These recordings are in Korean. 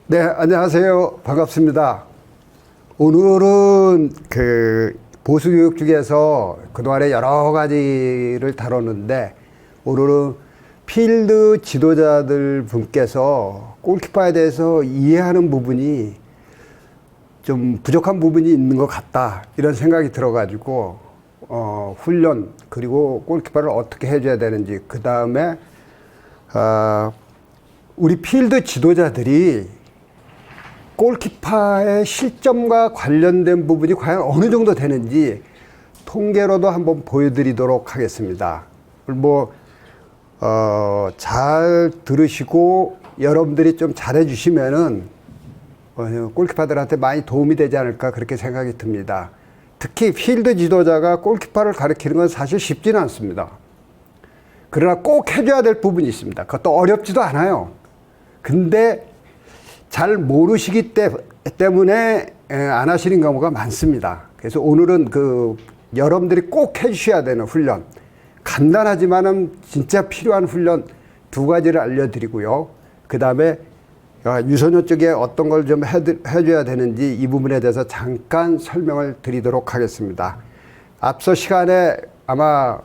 네, 안녕하세요. 반갑습니다. 오늘은 보수교육 중에서 그동안에 여러 가지를 다뤘는데, 오늘은 필드 지도자들 분께서 골키퍼에 대해서 이해하는 부분이 좀 부족한 부분이 있는 것 같다, 이런 생각이 들어가지고, 훈련, 그리고 골키퍼를 어떻게 해줘야 되는지, 그 다음에, 우리 필드 지도자들이 골키퍼의 실점과 관련된 부분이 과연 어느 정도 되는지 통계로도 한번 보여드리도록 하겠습니다. 잘 들으시고 여러분들이 좀 잘해 주시면은 골키퍼들한테 많이 도움이 되지 않을까, 그렇게 생각이 듭니다. 특히 필드 지도자가 골키퍼를 가르치는 건 사실 쉽지는 않습니다. 그러나 꼭 해줘야 될 부분이 있습니다. 그것도 어렵지도 않아요. 근데 잘 모르시기 때문에 안 하시는 경우가 많습니다. 그래서 오늘은 여러분들이 꼭 해주셔야 되는 훈련, 간단하지만은 진짜 필요한 훈련 두 가지를 알려드리고요. 그 다음에 유소년 쪽에 어떤 걸 좀 해줘야 되는지 이 부분에 대해서 잠깐 설명을 드리도록 하겠습니다. 앞서 시간에 아마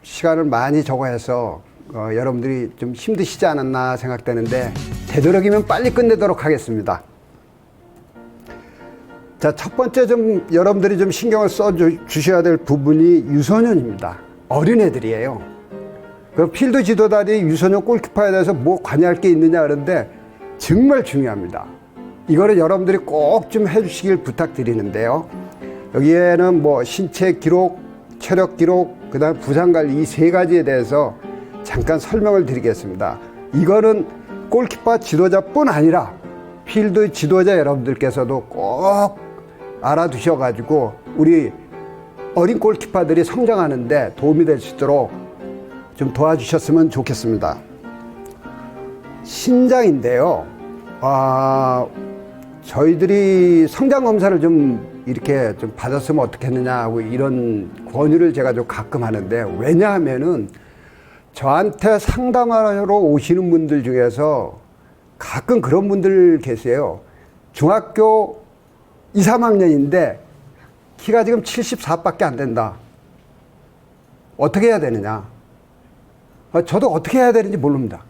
시간을 많이 적어해서 여러분들이 좀 힘드시지 않았나 생각되는데, 되도록이면 빨리 끝내도록 하겠습니다. 자, 첫 번째 여러분들이 좀 신경을 써 주셔야 될 부분이 유소년입니다. 어린애들이에요. 그럼 필드 지도자들이 유소년 골키퍼에 대해서 뭐 관여할 게 있느냐 그러는데 정말 중요합니다. 이거를 여러분들이 꼭 좀 해주시길 부탁드리는데요. 여기에는 신체 기록, 체력 기록, 그 다음 부상 관리, 이 세 가지에 대해서 잠깐 설명을 드리겠습니다. 이거는 골키퍼 지도자뿐 아니라 필드 지도자 여러분들께서도 꼭 알아두셔가지고 우리 어린 골키퍼들이 성장하는데 도움이 될 수 있도록 좀 도와주셨으면 좋겠습니다. 신장인데요. 저희들이 성장 검사를 이렇게 받았으면 어떻겠느냐 하고 이런 권유를 제가 좀 가끔 하는데, 왜냐하면은 저한테 상담하러 오시는 분들 중에서 가끔 그런 분들 계세요. 중학교 2, 3학년인데 키가 지금 74밖에 안 된다. 어떻게 해야 되느냐? 저도 어떻게 해야 되는지 모릅니다.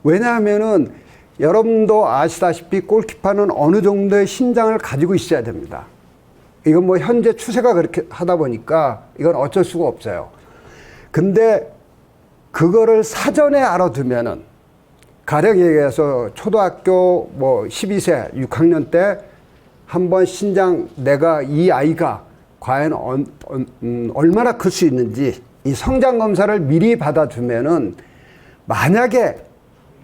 왜냐하면은 여러분도 아시다시피 골키퍼는 어느 정도의 신장을 가지고 있어야 됩니다. 이건 현재 추세가 그렇게 하다 보니까 이건 어쩔 수가 없어요. 근데 그거를 사전에 알아두면은, 가령 얘기해서 초등학교 12세, 6학년 때 한번 신장, 내가 이 아이가 과연 얼마나 클 수 있는지 이 성장 검사를 미리 받아주면은, 만약에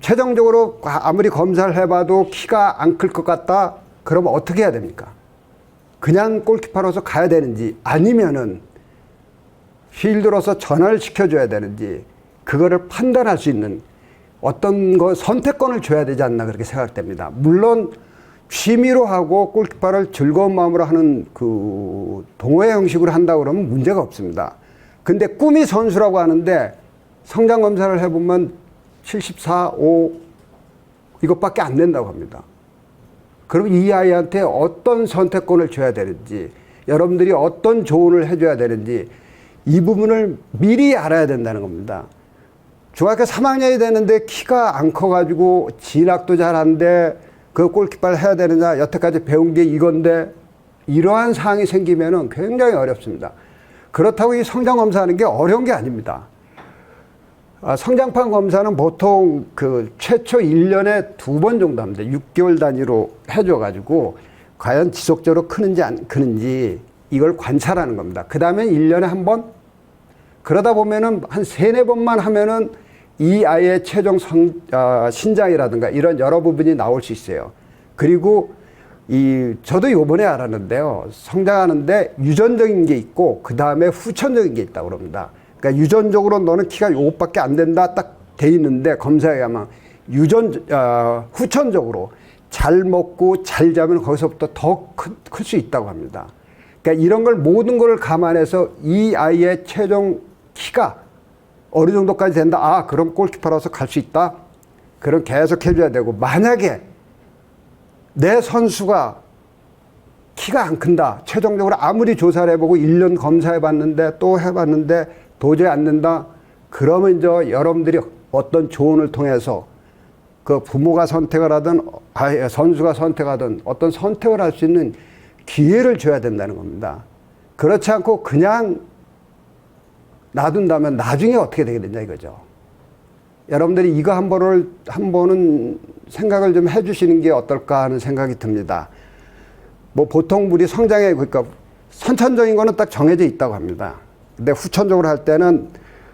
최종적으로 아무리 검사를 해봐도 키가 안 클 것 같다, 그러면 어떻게 해야 됩니까? 그냥 골키퍼로서 가야 되는지, 아니면은 필드로서 전환을 시켜줘야 되는지, 그거를 판단할 수 있는 어떤 선택권을 줘야 되지 않나, 그렇게 생각됩니다. 물론 취미로 하고 골키퍼를 즐거운 마음으로 하는 동호회 형식으로 한다고 그러면 문제가 없습니다. 근데 꿈이 선수라고 하는데 성장 검사를 해보면 74, 5 이것밖에 안 된다고 합니다. 그럼 이 아이한테 어떤 선택권을 줘야 되는지, 여러분들이 어떤 조언을 해줘야 되는지, 이 부분을 미리 알아야 된다는 겁니다. 중학교 3학년이 되는데 키가 안 커가지고 진학도 잘한데 그 골키퍼를 해야 되느냐, 여태까지 배운 게 이건데, 이러한 사항이 생기면은 굉장히 어렵습니다. 그렇다고 이 성장 검사하는 게 어려운 게 아닙니다. 성장판 검사는 보통 최초 1년에 2번 정도 합니다. 6개월 단위로 해줘가지고 과연 지속적으로 크는지 안 크는지 이걸 관찰하는 겁니다. 그 다음에 1년에 한 번? 그러다 보면은 한 3, 4번만 하면은 이 아이의 최종 신장이라든가 이런 여러 부분이 나올 수 있어요. 그리고 저도 요번에 알았는데요. 성장하는데 유전적인 게 있고 그 다음에 후천적인 게 있다고 그럽니다. 그러니까 유전적으로 너는 키가 요것밖에 안 된다 딱 돼 있는데, 검사에 가면 후천적으로 잘 먹고 잘 자면 거기서부터 더 클 수 있다고 합니다. 그러니까 이런 걸 모든 걸 감안해서 이 아이의 최종 키가 어느 정도까지 된다. 그럼 골키퍼로서 갈 수 있다. 그럼 계속 해줘야 되고, 만약에 내 선수가 키가 안 큰다. 최종적으로 아무리 조사를 해보고 1년 검사해봤는데 또 해봤는데 도저히 안 된다. 그러면 이제 여러분들이 어떤 조언을 통해서 그 부모가 선택을 하든 선수가 선택하든 어떤 선택을 할 수 있는 기회를 줘야 된다는 겁니다. 그렇지 않고 그냥 놔둔다면 나중에 어떻게 되게 되냐 이거죠. 여러분들이 이거 한 번은 생각을 좀 해주시는 게 어떨까 하는 생각이 듭니다. 뭐 보통 우리 성장에 그러니까 선천적인 거는 딱 정해져 있다고 합니다. 근데 후천적으로 할 때는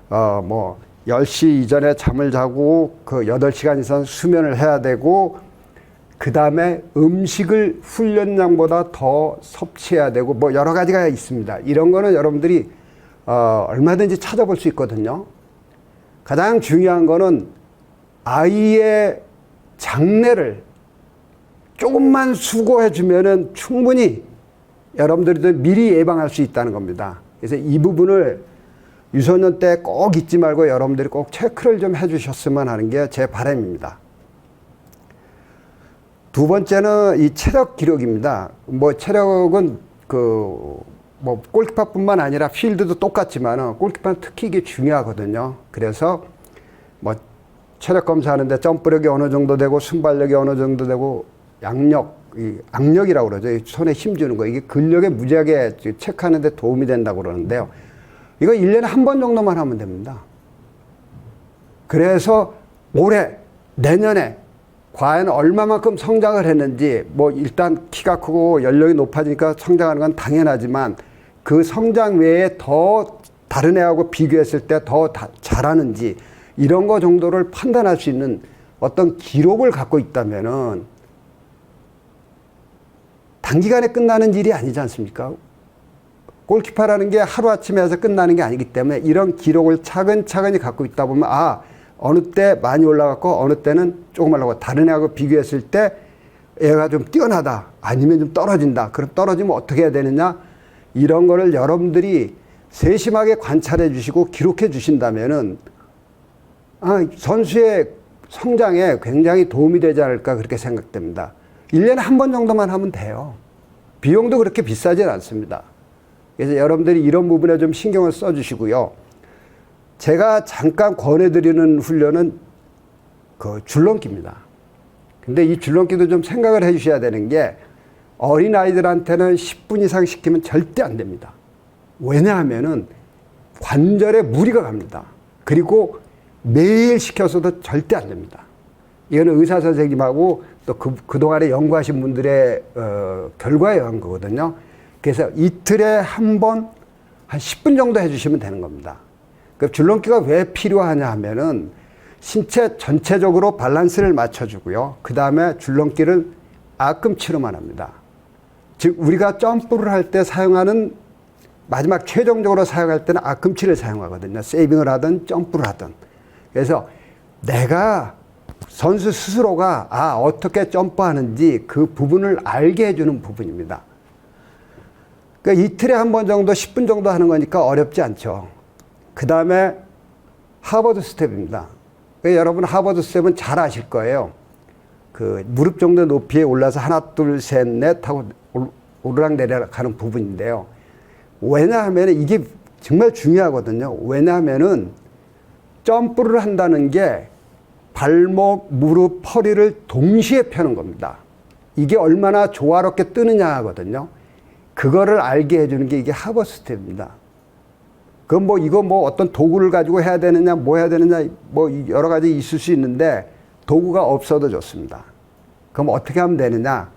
뭐 10시 이전에 잠을 자고 그 8시간 이상 수면을 해야 되고 그 다음에 음식을 훈련량보다 더 섭취해야 되고 뭐 여러 가지가 있습니다. 이런 거는 여러분들이 얼마든지 찾아볼 수 있거든요. 가장 중요한 거는 아이의 장래를 조금만 수고해 주면은 충분히 여러분들도 미리 예방할 수 있다는 겁니다. 그래서 이 부분을 유소년 때 꼭 잊지 말고 여러분들이 꼭 체크를 좀 해주셨으면 하는 게 제 바람입니다. 두 번째는 이 체력 기록입니다. 뭐 체력은 뭐 골키퍼뿐만 아니라 필드도 똑같지만 골키퍼는 특히 이게 중요하거든요. 그래서 뭐 체력 검사하는데 점프력이 어느 정도 되고 순발력이 어느 정도 되고 악력이라고 그러죠. 손에 힘 주는 거. 이게 근력에 무지하게 체크하는 데 도움이 된다고 그러는데요. 이거 1년에 한 번 정도만 하면 됩니다. 그래서 올해, 내년에 과연 얼마만큼 성장을 했는지, 뭐 일단 키가 크고 연령이 높아지니까 성장하는 건 당연하지만 그 성장 외에 더 다른 애하고 비교했을 때 더 잘하는지 이런 거 정도를 판단할 수 있는 어떤 기록을 갖고 있다면은 단기간에 끝나는 일이 아니지 않습니까? 골키퍼라는 게 하루아침에 해서 끝나는 게 아니기 때문에 이런 기록을 차근차근히 갖고 있다 보면 어느 때 많이 올라갔고 어느 때는 조금 올라가고 다른 애하고 비교했을 때 얘가 좀 뛰어나다 아니면 좀 떨어진다. 그럼 떨어지면 어떻게 해야 되느냐? 이런 거를 여러분들이 세심하게 관찰해 주시고 기록해 주신다면은 선수의 성장에 굉장히 도움이 되지 않을까 그렇게 생각됩니다. 1년에 한 번 정도만 하면 돼요. 비용도 그렇게 비싸진 않습니다. 그래서 여러분들이 이런 부분에 좀 신경을 써주시고요. 제가 잠깐 권해드리는 훈련은 그 줄넘기입니다. 근데 이 줄넘기도 좀 생각을 해 주셔야 되는 게 어린아이들한테는 10분 이상 시키면 절대 안 됩니다. 왜냐하면은 관절에 무리가 갑니다. 그리고 매일 시켜서도 절대 안 됩니다. 이거는 의사 선생님하고 또 그동안에 연구하신 분들의 결과에 의한 거거든요. 그래서 이틀에 한 번 한 10분 정도 해주시면 되는 겁니다. 그 줄넘기가 왜 필요하냐 하면은 신체 전체적으로 밸런스를 맞춰주고요. 그 다음에 줄넘기를 앞꿈치로만 합니다. 즉 우리가 점프를 할 때 사용하는 마지막 최종적으로 사용할 때는 앞꿈치를 사용하거든요. 세이빙을 하든 점프를 하든. 그래서 내가 선수 스스로가 어떻게 점프하는지 그 부분을 알게 해주는 부분입니다. 그러니까 이틀에 한 번 정도 10분 정도 하는 거니까 어렵지 않죠. 그 다음에 하버드 스텝입니다. 여러분 하버드 스텝은 잘 아실 거예요. 그 무릎 정도 높이에 올라서 하나 둘 셋 넷 하고 오르락 내리락 하는 부분인데요. 왜냐하면 이게 정말 중요하거든요. 왜냐하면은 점프를 한다는 게 발목, 무릎, 허리를 동시에 펴는 겁니다. 이게 얼마나 조화롭게 뜨느냐 하거든요. 그거를 알게 해주는 게 이게 하버드 스텝입니다. 그건 이거 어떤 도구를 가지고 해야 되느냐, 뭐 해야 되느냐, 여러 가지 있을 수 있는데 도구가 없어도 좋습니다. 그럼 어떻게 하면 되느냐?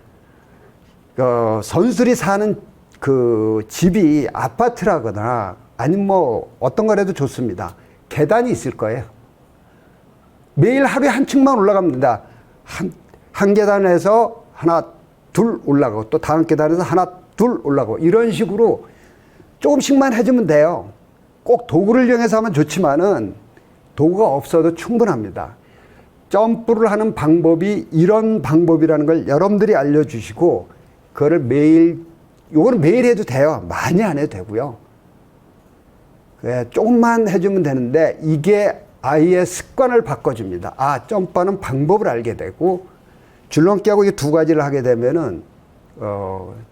선수들이 사는 그 집이 아파트라거나 아니면 어떤 거라도 좋습니다. 계단이 있을 거예요. 매일 하루에 한 층만 올라가면 된다. 한 계단에서 하나, 둘 올라가고 또 다음 계단에서 하나, 둘 올라가고 이런 식으로 조금씩만 해주면 돼요. 꼭 도구를 이용해서 하면 좋지만은 도구가 없어도 충분합니다. 점프를 하는 방법이 이런 방법이라는 걸 여러분들이 알려주시고 그거를 요거는 매일 해도 돼요. 많이 안 해도 되고요. 조금만 해주면 되는데 이게 아이의 습관을 바꿔줍니다. 점프하는 방법을 알게 되고 줄넘기하고 이 두 가지를 하게 되면은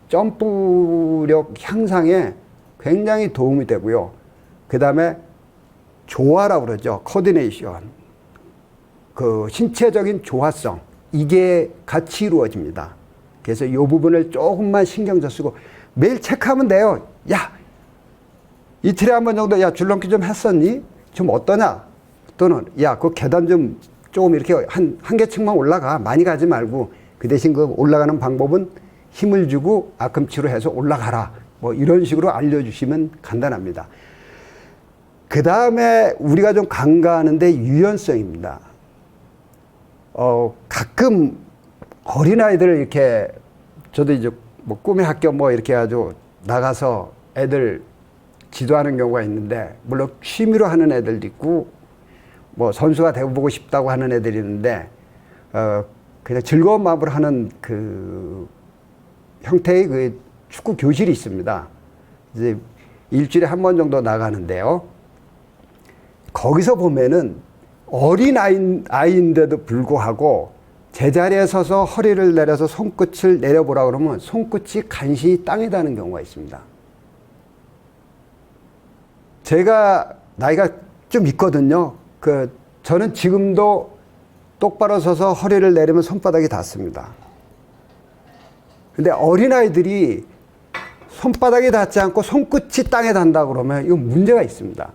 점프력 향상에 굉장히 도움이 되고요. 그 다음에 조화라고 그러죠. 코디네이션. 그 신체적인 조화성. 이게 같이 이루어집니다. 그래서 이 부분을 조금만 신경 쓰고 매일 체크하면 돼요. 야, 이틀에 한 번 정도 야 줄넘기 좀 했었니? 좀 어떠냐? 또는 야, 그 계단 좀 조금 이렇게 한 개층만 올라가. 많이 가지 말고 그 대신 그 올라가는 방법은 힘을 주고 앞꿈치로 해서 올라가라. 뭐 이런 식으로 알려주시면 간단합니다. 그 다음에 우리가 좀 간과하는데 유연성입니다. 가끔 어린아이들 이렇게 저도 이제 뭐 꿈의 학교 뭐 이렇게 아주 나가서 애들 지도하는 경우가 있는데, 물론 취미로 하는 애들도 있고 뭐 선수가 되어보고 싶다고 하는 애들이 있는데 그냥 즐거운 마음으로 하는 그 형태의 그 축구 교실이 있습니다. 이제 일주일에 한 번 정도 나가는데요. 거기서 보면은 어린 아이인데도 불구하고 제자리에 서서 허리를 내려서 손끝을 내려보라 그러면 손끝이 간신히 땅에 닿는 경우가 있습니다. 제가 나이가 좀 있거든요. 저는 지금도 똑바로 서서 허리를 내리면 손바닥이 닿습니다. 근데 어린아이들이 손바닥이 닿지 않고 손끝이 땅에 닿는다 그러면 이건 문제가 있습니다.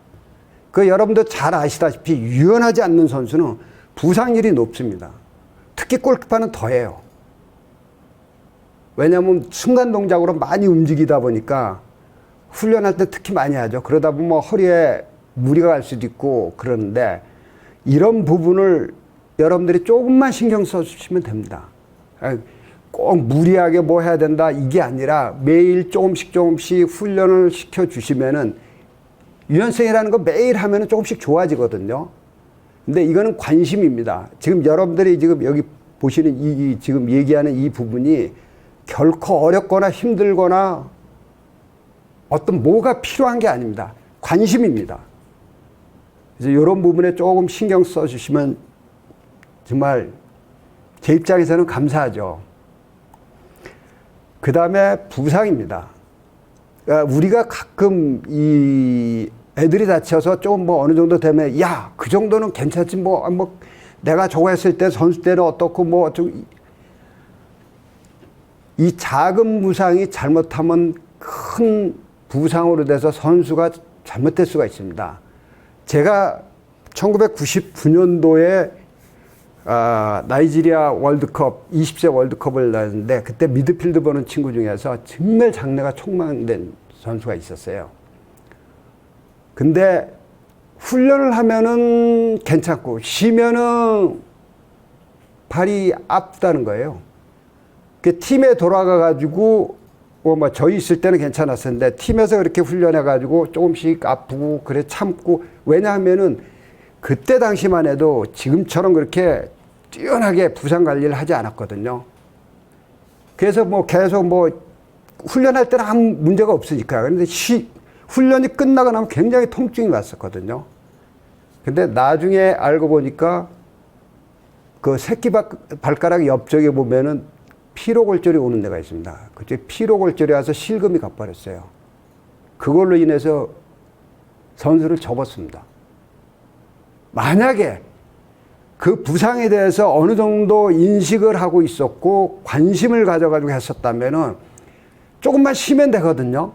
여러분도 잘 아시다시피 유연하지 않는 선수는 부상률이 높습니다. 특히 골키퍼는 더해요. 왜냐하면 순간 동작으로 많이 움직이다 보니까 훈련할 때 특히 많이 하죠. 그러다 보면 허리에 무리가 갈 수도 있고 그러는데 이런 부분을 여러분들이 조금만 신경 써주시면 됩니다. 꼭 무리하게 뭐 해야 된다 이게 아니라 매일 조금씩 훈련을 시켜주시면은 유연성이라는 거 매일 하면은 조금씩 좋아지거든요. 근데 이거는 관심입니다. 지금 여러분들이 지금 여기 보시는 지금 얘기하는 이 부분이 결코 어렵거나 힘들거나 어떤 뭐가 필요한 게 아닙니다. 관심입니다. 그래서 이런 부분에 조금 신경 써주시면 정말 제 입장에서는 감사하죠. 그 다음에 부상입니다. 우리가 가끔 이 애들이 다쳐서 조금 뭐 어느 정도 되면 야, 그 정도는 괜찮지 뭐 내가 저거 했을 때 선수 때는 어떻고 뭐 이 작은 부상이 잘못하면 큰 부상으로 돼서 선수가 잘못될 수가 있습니다. 제가 1999년도에 나이지리아 월드컵 20세 월드컵을 나왔는데 그때 미드필드 보는 친구 중에서 정말 장래가 촉망된 선수가 있었어요. 근데 훈련을 하면은 괜찮고 쉬면은 발이 아프다는 거예요. 그 팀에 돌아가 가지고 뭐 저희 있을 때는 괜찮았었는데 팀에서 그렇게 훈련해 가지고 조금씩 아프고 그래 참고, 왜냐하면은 그때 당시만 해도 지금처럼 그렇게 뛰어나게 부상 관리를 하지 않았거든요. 그래서 뭐 계속 뭐 훈련할 때는 아무 문제가 없으니까. 그런데 훈련이 끝나고 나면 굉장히 통증이 왔었거든요. 근데 나중에 알고 보니까 그 새끼 발가락 옆쪽에 보면은 피로골절이 오는 데가 있습니다. 그때 피로골절이 와서 실금이 가버렸어요. 그걸로 인해서 선수를 접었습니다. 만약에 그 부상에 대해서 어느 정도 인식을 하고 있었고 관심을 가져가지고 했었다면은 조금만 쉬면 되거든요.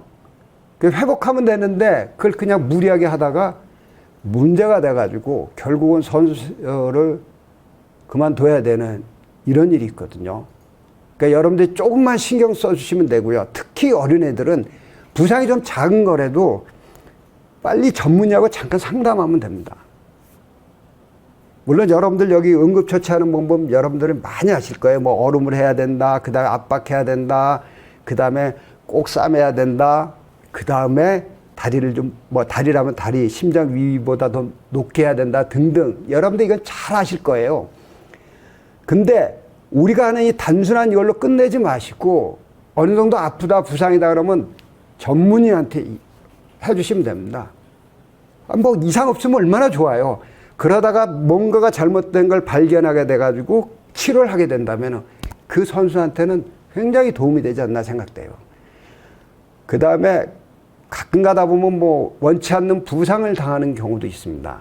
회복하면 되는데 그걸 그냥 무리하게 하다가 문제가 돼가지고 결국은 선수를 그만둬야 되는 이런 일이 있거든요. 그러니까 여러분들이 조금만 신경 써주시면 되고요. 특히 어린애들은 부상이 좀 작은 거라도 빨리 전문의하고 잠깐 상담하면 됩니다. 물론 여러분들 여기 응급처치하는 방법 여러분들은 많이 아실 거예요. 뭐 얼음을 해야 된다. 그 다음에 압박해야 된다. 그 다음에 꼭 싸매야 된다. 그 다음에 다리를 좀, 뭐 다리라면 다리, 심장 위보다 더 높게 해야 된다 등등. 여러분들 이건 잘 아실 거예요. 근데 우리가 하는 이 단순한 이걸로 끝내지 마시고 어느 정도 아프다, 부상이다 그러면 전문의한테 해주시면 됩니다. 뭐 이상 없으면 얼마나 좋아요. 그러다가 뭔가가 잘못된 걸 발견하게 돼가지고 치료를 하게 된다면 그 선수한테는 굉장히 도움이 되지 않나 생각돼요. 그 다음에 가끔 가다 보면 뭐 원치 않는 부상을 당하는 경우도 있습니다.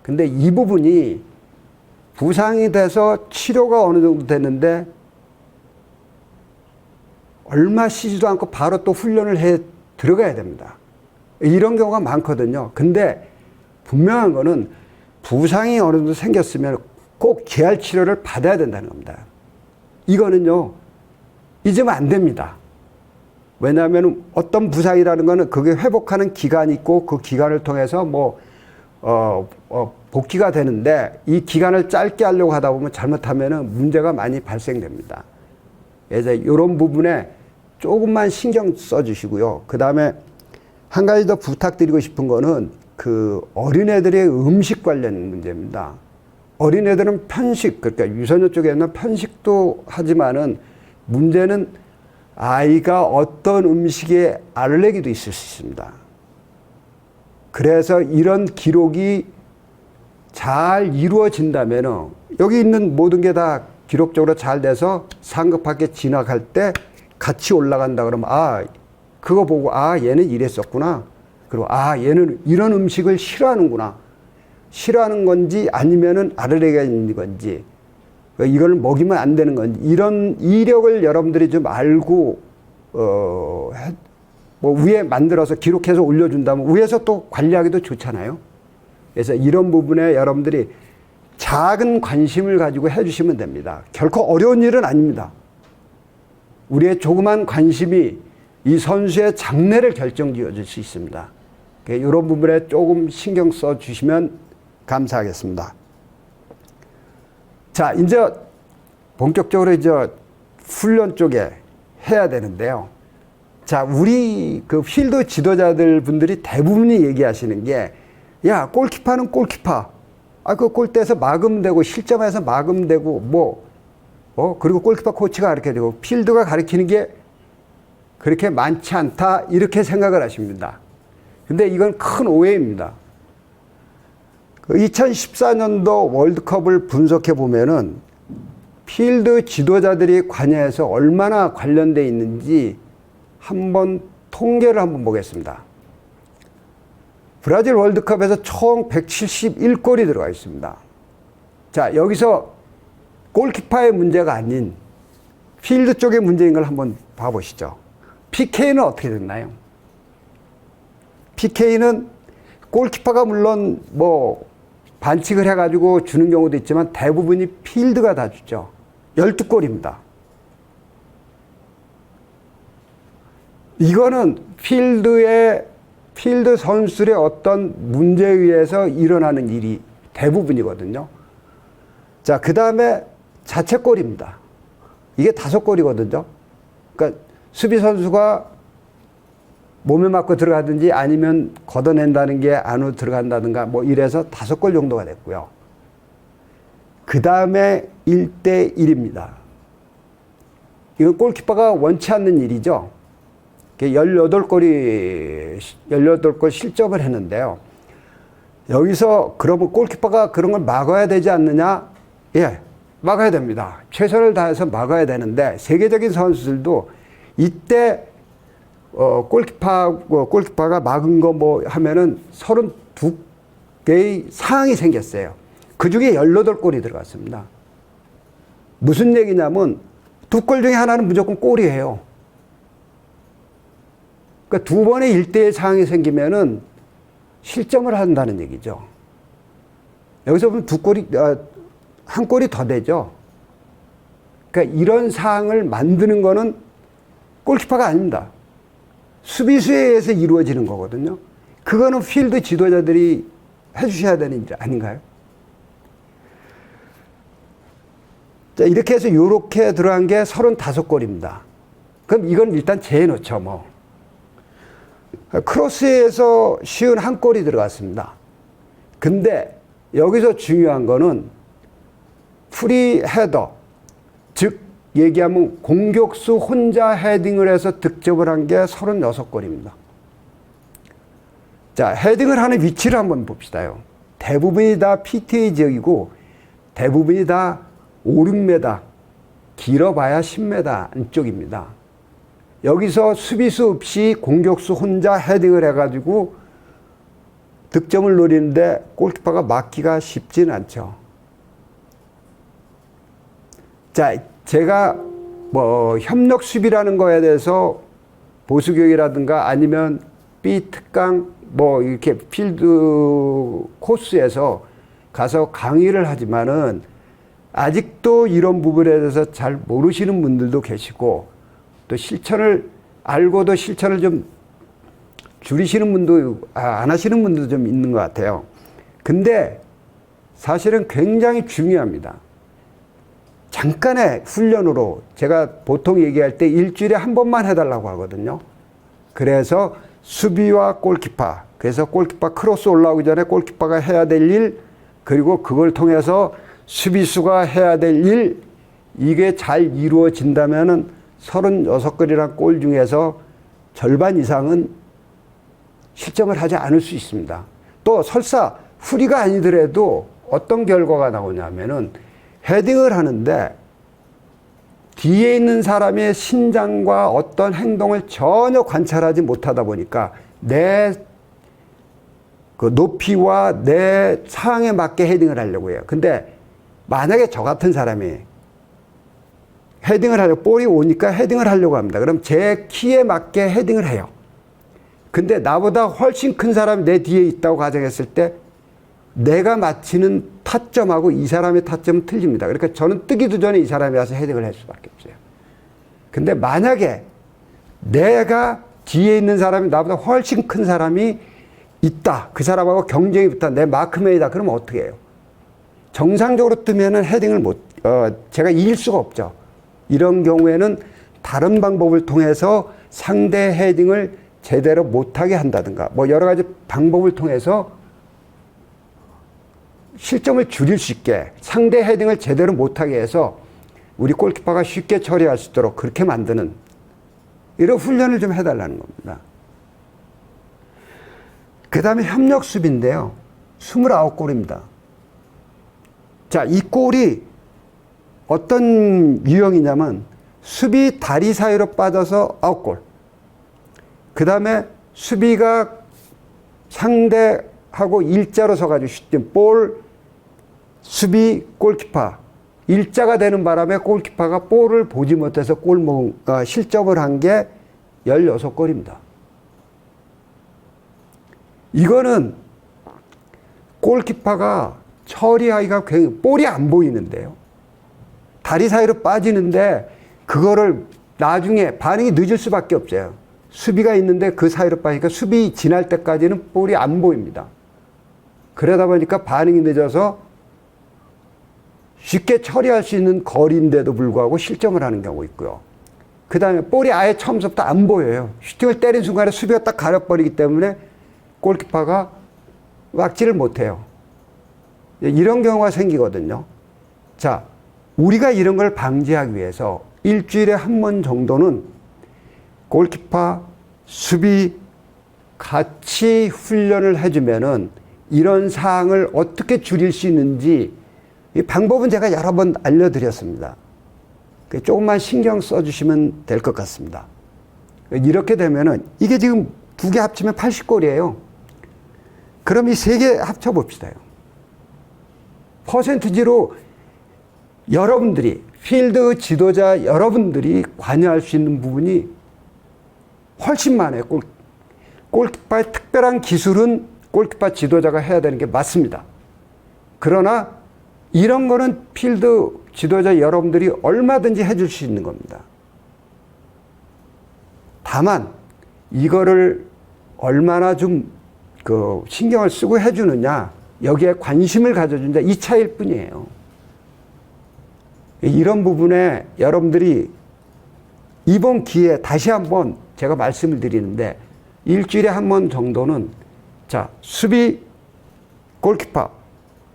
근데 이 부분이 부상이 돼서 치료가 어느 정도 됐는데 얼마 쉬지도 않고 바로 또 훈련을 해 들어가야 됩니다. 이런 경우가 많거든요. 근데 분명한 거는 부상이 어느 정도 생겼으면 꼭 재활 치료를 받아야 된다는 겁니다. 이거는요, 잊으면 안 됩니다. 왜냐하면 어떤 부상이라는 거는 그게 회복하는 기간이 있고 그 기간을 통해서 복귀가 되는데 이 기간을 짧게 하려고 하다 보면 잘못하면 문제가 많이 발생됩니다. 그래서 이런 부분에 조금만 신경 써주시고요. 그 다음에 한 가지 더 부탁드리고 싶은 거는 그 어린애들의 음식 관련 문제입니다. 어린애들은 편식, 그러니까 유소년 쪽에는 편식도 하지만은 문제는 아이가 어떤 음식에 알레르기도 있을 수 있습니다. 그래서 이런 기록이 잘 이루어진다면 여기 있는 모든 게 다 기록적으로 잘 돼서 상급학교 진학할 때 같이 올라간다 그러면 그거 보고 얘는 이랬었구나. 그리고 얘는 이런 음식을 싫어하는구나. 싫어하는 건지 아니면은 알레르기가 있는 건지 이걸 먹이면 안 되는 건지 이런 이력을 여러분들이 좀 알고 위에 만들어서 기록해서 올려준다면 위에서 또 관리하기도 좋잖아요. 그래서 이런 부분에 여러분들이 작은 관심을 가지고 해주시면 됩니다. 결코 어려운 일은 아닙니다. 우리의 조그만 관심이 이 선수의 장래를 결정지어 줄 수 있습니다. 이런 부분에 조금 신경 써 주시면 감사하겠습니다. 자, 이제 본격적으로 이제 훈련 쪽에 해야 되는데요. 자, 우리 그 필드 지도자들 분들이 대부분이 얘기하시는 게, 야, 골키퍼는 골키퍼. 그 골대에서 막으면 되고, 실점해서 막으면 되고, 그리고 골키퍼 코치가 가르쳐야 되고, 필드가 가르치는 게 그렇게 많지 않다, 이렇게 생각을 하십니다. 근데 이건 큰 오해입니다. 2014년도 월드컵을 분석해 보면은 필드 지도자들이 관여해서 얼마나 관련되어 있는지 한번 통계를 한번 보겠습니다. 브라질 월드컵에서 총 171골이 들어가 있습니다. 자, 여기서 골키퍼의 문제가 아닌 필드 쪽의 문제인 걸 한번 봐보시죠. PK는 어떻게 됐나요? PK는 골키퍼가 물론 반칙을 해가지고 주는 경우도 있지만 대부분이 필드가 다 주죠. 12골입니다. 이거는 필드 선수들의 어떤 문제에 의해서 일어나는 일이 대부분이거든요. 자, 그 다음에 자책골입니다. 이게 5골이거든요. 그러니까 수비 선수가 몸에 맞고 들어가든지 아니면 걷어낸다는 게 안으로 들어간다든가 이래서 5골 정도가 됐고요. 그 다음에 1대1입니다. 이건 골키퍼가 원치 않는 일이죠. 18골 실점을 했는데요. 여기서 그러면 골키퍼가 그런 걸 막아야 되지 않느냐? 예, 막아야 됩니다. 최선을 다해서 막아야 되는데 세계적인 선수들도 이때 골키퍼가 막은 거 하면은 32개의 상황이 생겼어요. 그 중에 18골이 들어갔습니다. 무슨 얘기냐면 2골 중에 하나는 무조건 골이에요. 그러니까 2번의 1대1 상황이 생기면은 실점을 한다는 얘기죠. 여기서 보면 한 골이 더 되죠. 그러니까 이런 상황을 만드는 거는 골키퍼가 아닙니다. 수비수에 의해서 이루어지는 거거든요. 그거는 필드 지도자들이 해주셔야 되는 일 아닌가요? 자, 이렇게 해서 이렇게 들어간 게 35골입니다. 그럼 이건 일단 재놓죠, 크로스에서 쉬운 한 골이 들어갔습니다. 근데 여기서 중요한 거는 프리 헤더, 즉 얘기하면 공격수 혼자 헤딩을 해서 득점을 한 게 36골입니다. 자, 헤딩을 하는 위치를 한번 봅시다요. 대부분이 다 PTA 지역이고 대부분이 다 5, 6m 길어봐야 10m 안쪽입니다. 여기서 수비수 없이 공격수 혼자 헤딩을 해가지고 득점을 노리는데 골키퍼가 막기가 쉽지는 않죠. 자, 제가 뭐 협력 수비라는 거에 대해서 보수교육이라든가 아니면 B특강 뭐 이렇게 필드 코스에서 가서 강의를 하지만은 아직도 이런 부분에 대해서 잘 모르시는 분들도 계시고 또 실천을 알고도 실천을 좀 줄이시는 분도 안 하시는 분도 좀 있는 것 같아요. 근데 사실은 굉장히 중요합니다. 잠깐의 훈련으로 제가 보통 얘기할 때 일주일에 한 번만 해달라고 하거든요. 그래서 수비와 골키퍼, 그래서 골키퍼 크로스 올라오기 전에 골키퍼가 해야 될 일, 그리고 그걸 통해서 수비수가 해야 될 일, 이게 잘 이루어진다면은 36골이란 골 중에서 절반 이상은 실점을 하지 않을 수 있습니다. 또 설사 후리가 아니더라도 어떤 결과가 나오냐면은 헤딩을 하는데 뒤에 있는 사람의 신장과 어떤 행동을 전혀 관찰하지 못하다 보니까 내 그 높이와 내 상황에 맞게 헤딩을 하려고 해요. 근데 만약에 저 같은 사람이 헤딩을 하려고, 볼이 오니까 헤딩을 하려고 합니다. 그럼 제 키에 맞게 헤딩을 해요. 근데 나보다 훨씬 큰 사람이 내 뒤에 있다고 가정했을 때 내가 맞히는 타점하고 이 사람의 타점은 틀립니다. 그러니까 저는 뜨기도 전에 이 사람이 와서 헤딩을 할 수밖에 없어요. 근데 만약에 내가 뒤에 있는 사람이 나보다 훨씬 큰 사람이 있다. 그 사람하고 경쟁이 붙다. 내 마크맨이다. 그러면 어떻게 해요? 정상적으로 뜨면은 헤딩을 제가 이길 수가 없죠. 이런 경우에는 다른 방법을 통해서 상대 헤딩을 제대로 못하게 한다든가 뭐 여러 가지 방법을 통해서 실점을 줄일 수 있게 상대 헤딩을 제대로 못하게 해서 우리 골키퍼가 쉽게 처리할 수 있도록 그렇게 만드는 이런 훈련을 좀 해달라는 겁니다. 그 다음에 협력 수비인데요. 29골입니다. 자, 이 골이 어떤 유형이냐면 수비 다리 사이로 빠져서 아웃골. 그 다음에 수비가 상대하고 일자로 서가지고 슈팅, 볼, 수비, 골키퍼. 일자가 되는 바람에 골키퍼가 볼을 보지 못해서 실점을 한 게 16골입니다. 이거는 골키퍼가 처리하기가 굉장히, 볼이 안 보이는데요. 다리 사이로 빠지는데 그거를 나중에 반응이 늦을 수밖에 없어요. 수비가 있는데 그 사이로 빠지니까 수비 지날 때까지는 볼이 안 보입니다. 그러다 보니까 반응이 늦어서 쉽게 처리할 수 있는 거리인데도 불구하고 실점을 하는 경우가 있고요. 그 다음에 볼이 아예 처음부터 안 보여요. 슈팅을 때린 순간에 수비가 딱 가려버리기 때문에 골키퍼가 막지를 못해요. 이런 경우가 생기거든요. 자, 우리가 이런 걸 방지하기 위해서 일주일에 한 번 정도는 골키퍼, 수비 같이 훈련을 해주면은 이런 사항을 어떻게 줄일 수 있는지 이 방법은 제가 여러 번 알려드렸습니다. 조금만 신경 써주시면 될 것 같습니다. 이렇게 되면은 이게 지금 두 개 합치면 80골이에요. 그럼 이 세 개 합쳐봅시다요. 퍼센티지로 여러분들이, 필드 지도자 여러분들이 관여할 수 있는 부분이 훨씬 많아요. 골키퍼의 특별한 기술은 골키퍼 지도자가 해야 되는 게 맞습니다. 그러나 이런 거는 필드 지도자 여러분들이 얼마든지 해줄 수 있는 겁니다. 다만 이거를 얼마나 좀 신경을 쓰고 해주느냐, 여기에 관심을 가져준다, 이 차이일 뿐이에요. 이런 부분에 여러분들이 이번 기회에 다시 한번 제가 말씀을 드리는데 일주일에 한 번 정도는 자, 수비, 골키퍼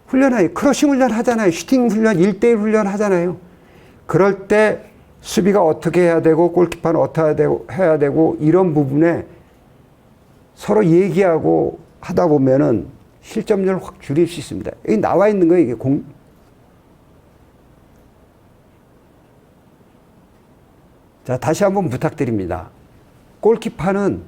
훈련해요. 크로싱 훈련 하잖아요. 슈팅 훈련, 1대1 훈련 하잖아요. 그럴 때 수비가 어떻게 해야 되고 골키퍼는 어떻게 해야 되고 이런 부분에 서로 얘기하고 하다 보면은 실점률을 확 줄일 수 있습니다. 여기 나와 있는 거예요. 이게 자, 다시 한번 부탁드립니다. 골키퍼는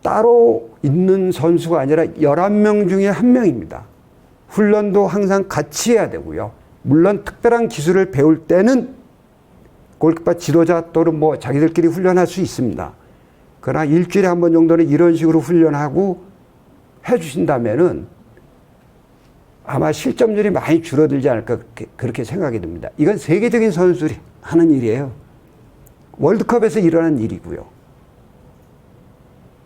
따로 있는 선수가 아니라 11명 중에 1명입니다. 훈련도 항상 같이 해야 되고요. 물론 특별한 기술을 배울 때는 골키퍼 지도자 또는 뭐 자기들끼리 훈련할 수 있습니다. 그러나 일주일에 한 번 정도는 이런 식으로 훈련하고 해주신다면은 아마 실점률이 많이 줄어들지 않을까 그렇게 생각이 듭니다. 이건 세계적인 선수들이 하는 일이에요. 월드컵에서 일어난 일이고요.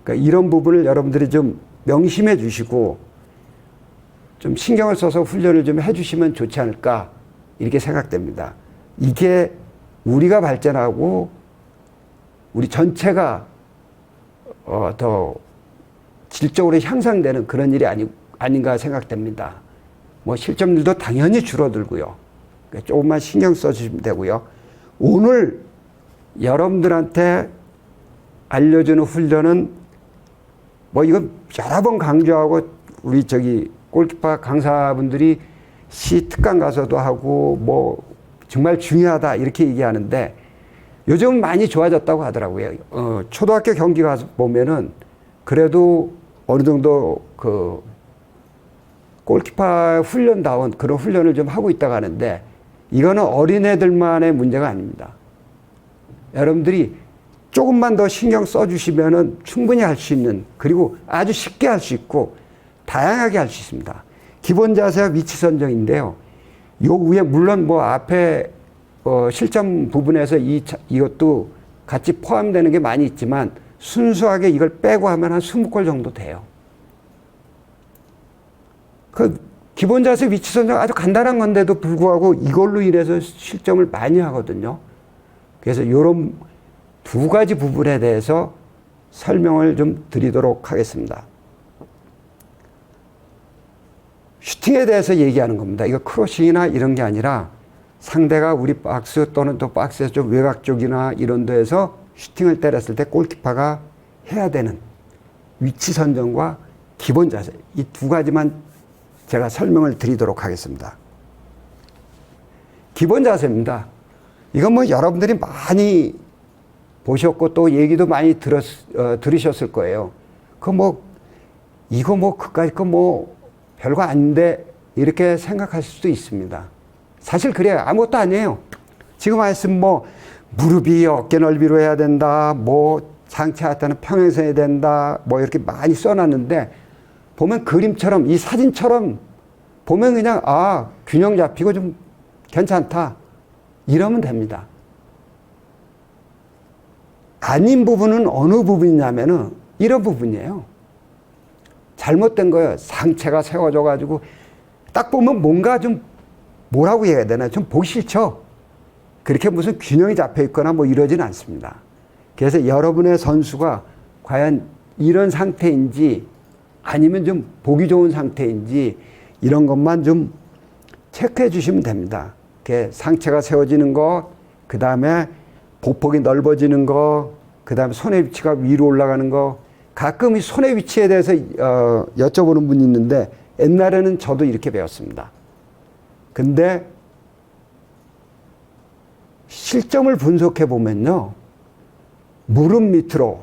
그러니까 이런 부분을 여러분들이 좀 명심해 주시고 좀 신경을 써서 훈련을 좀 해주시면 좋지 않을까 이렇게 생각됩니다. 이게 우리가 발전하고 우리 전체가 더 질적으로 향상되는 그런 일이 아닌가 생각됩니다. 뭐 실점률도 당연히 줄어들고요. 그러니까 조금만 신경 써주시면 되고요. 오늘 여러분들한테 알려주는 훈련은 뭐 이건 여러 번 강조하고 우리 골키퍼 강사분들이 시 특강 가서도 하고 뭐 정말 중요하다 이렇게 얘기하는데 요즘 많이 좋아졌다고 하더라고요. 초등학교 경기 가서 보면은 그래도 어느 정도 그 골키퍼 훈련다운 그런 훈련을 좀 하고 있다고 하는데 이거는 어린애들만의 문제가 아닙니다. 여러분들이 조금만 더 신경 써주시면은 충분히 할 수 있는 그리고 아주 쉽게 할 수 있고 다양하게 할 수 있습니다. 기본 자세와 위치 선정인데요. 요 위에 물론 뭐 앞에 실점 부분에서 이것도 같이 포함되는 게 많이 있지만 순수하게 이걸 빼고 하면 한 20골 정도 돼요. 그 기본 자세 위치 선정 아주 간단한 건데도 불구하고 이걸로 인해서 실점을 많이 하거든요. 그래서 이런 두 가지 부분에 대해서 설명을 좀 드리도록 하겠습니다. 슈팅에 대해서 얘기하는 겁니다. 이거 크로싱이나 이런 게 아니라 상대가 우리 박스 또는 또 박스에서 좀 외곽 쪽이나 이런 데에서 슈팅을 때렸을 때 골키퍼가 해야 되는 위치 선정과 기본 자세 이 두 가지만 제가 설명을 드리도록 하겠습니다. 기본 자세입니다. 이건 뭐 여러분들이 많이 보셨고 또 얘기도 많이 들으셨을 거예요. 이거 뭐 그까짓 거 뭐 별거 아닌데 이렇게 생각하실 수도 있습니다. 사실 그래요. 아무것도 아니에요. 지금 말씀 뭐 무릎이 어깨 넓이로 해야 된다. 뭐 상체 하태는 평행선이 된다. 뭐 이렇게 많이 써놨는데 보면 그림처럼 이 사진처럼 보면 그냥 균형 잡히고 좀 괜찮다. 이러면 됩니다. 아닌 부분은 어느 부분이냐면은 이런 부분이에요. 잘못된 거예요. 상체가 세워져 가지고 딱 보면 뭔가 좀 뭐라고 해야 되나 좀 보기 싫죠. 그렇게 무슨 균형이 잡혀 있거나 뭐 이러진 않습니다. 그래서 여러분의 선수가 과연 이런 상태인지 아니면 좀 보기 좋은 상태인지 이런 것만 좀 체크해 주시면 됩니다. 상체가 세워지는 거, 그 다음에 보폭이 넓어지는 거, 그 다음에 손의 위치가 위로 올라가는 거. 가끔 이 손의 위치에 대해서 여쭤보는 분이 있는데 옛날에는 저도 이렇게 배웠습니다. 근데 실점을 분석해 보면요. 무릎 밑으로,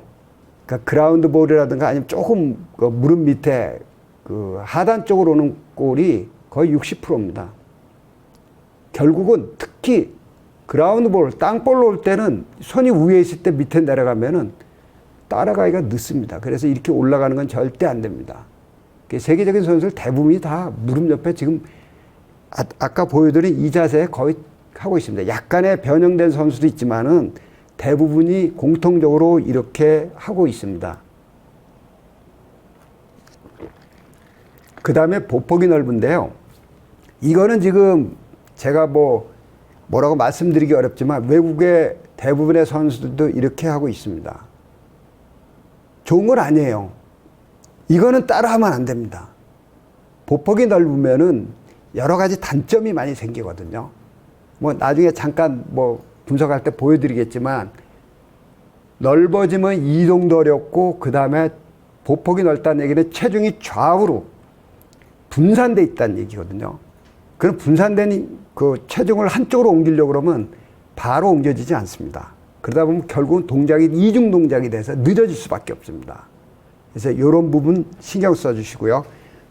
그러니까 그라운드 볼이라든가 아니면 조금 무릎 밑에 그 하단 쪽으로 오는 골이 거의 60%입니다. 결국은 특히 그라운드 볼, 땅볼로 올 때는 손이 위에 있을 때 밑에 내려가면은 따라가기가 늦습니다. 그래서 이렇게 올라가는 건 절대 안 됩니다. 세계적인 선수들 대부분이 다 무릎 옆에 지금 아까 보여드린 이 자세에 거의 하고 있습니다. 약간의 변형된 선수도 있지만은 대부분이 공통적으로 이렇게 하고 있습니다. 그 다음에 보폭이 넓은데요. 이거는 지금 제가 뭐라고 말씀드리기 어렵지만 외국의 대부분의 선수들도 이렇게 하고 있습니다. 좋은 건 아니에요. 이거는 따라하면 안 됩니다. 보폭이 넓으면은 여러 가지 단점이 많이 생기거든요. 나중에 잠깐 분석할 때 보여드리겠지만 넓어지면 이동도 어렵고 그 다음에 보폭이 넓다는 얘기는 체중이 좌우로 분산돼 있다는 얘기거든요. 그런 분산된 그 체중을 한쪽으로 옮기려고 그러면 바로 옮겨지지 않습니다. 그러다 보면 결국은 동작이 이중 동작이 돼서 늦어질 수밖에 없습니다. 그래서 이런 부분 신경 써주시고요.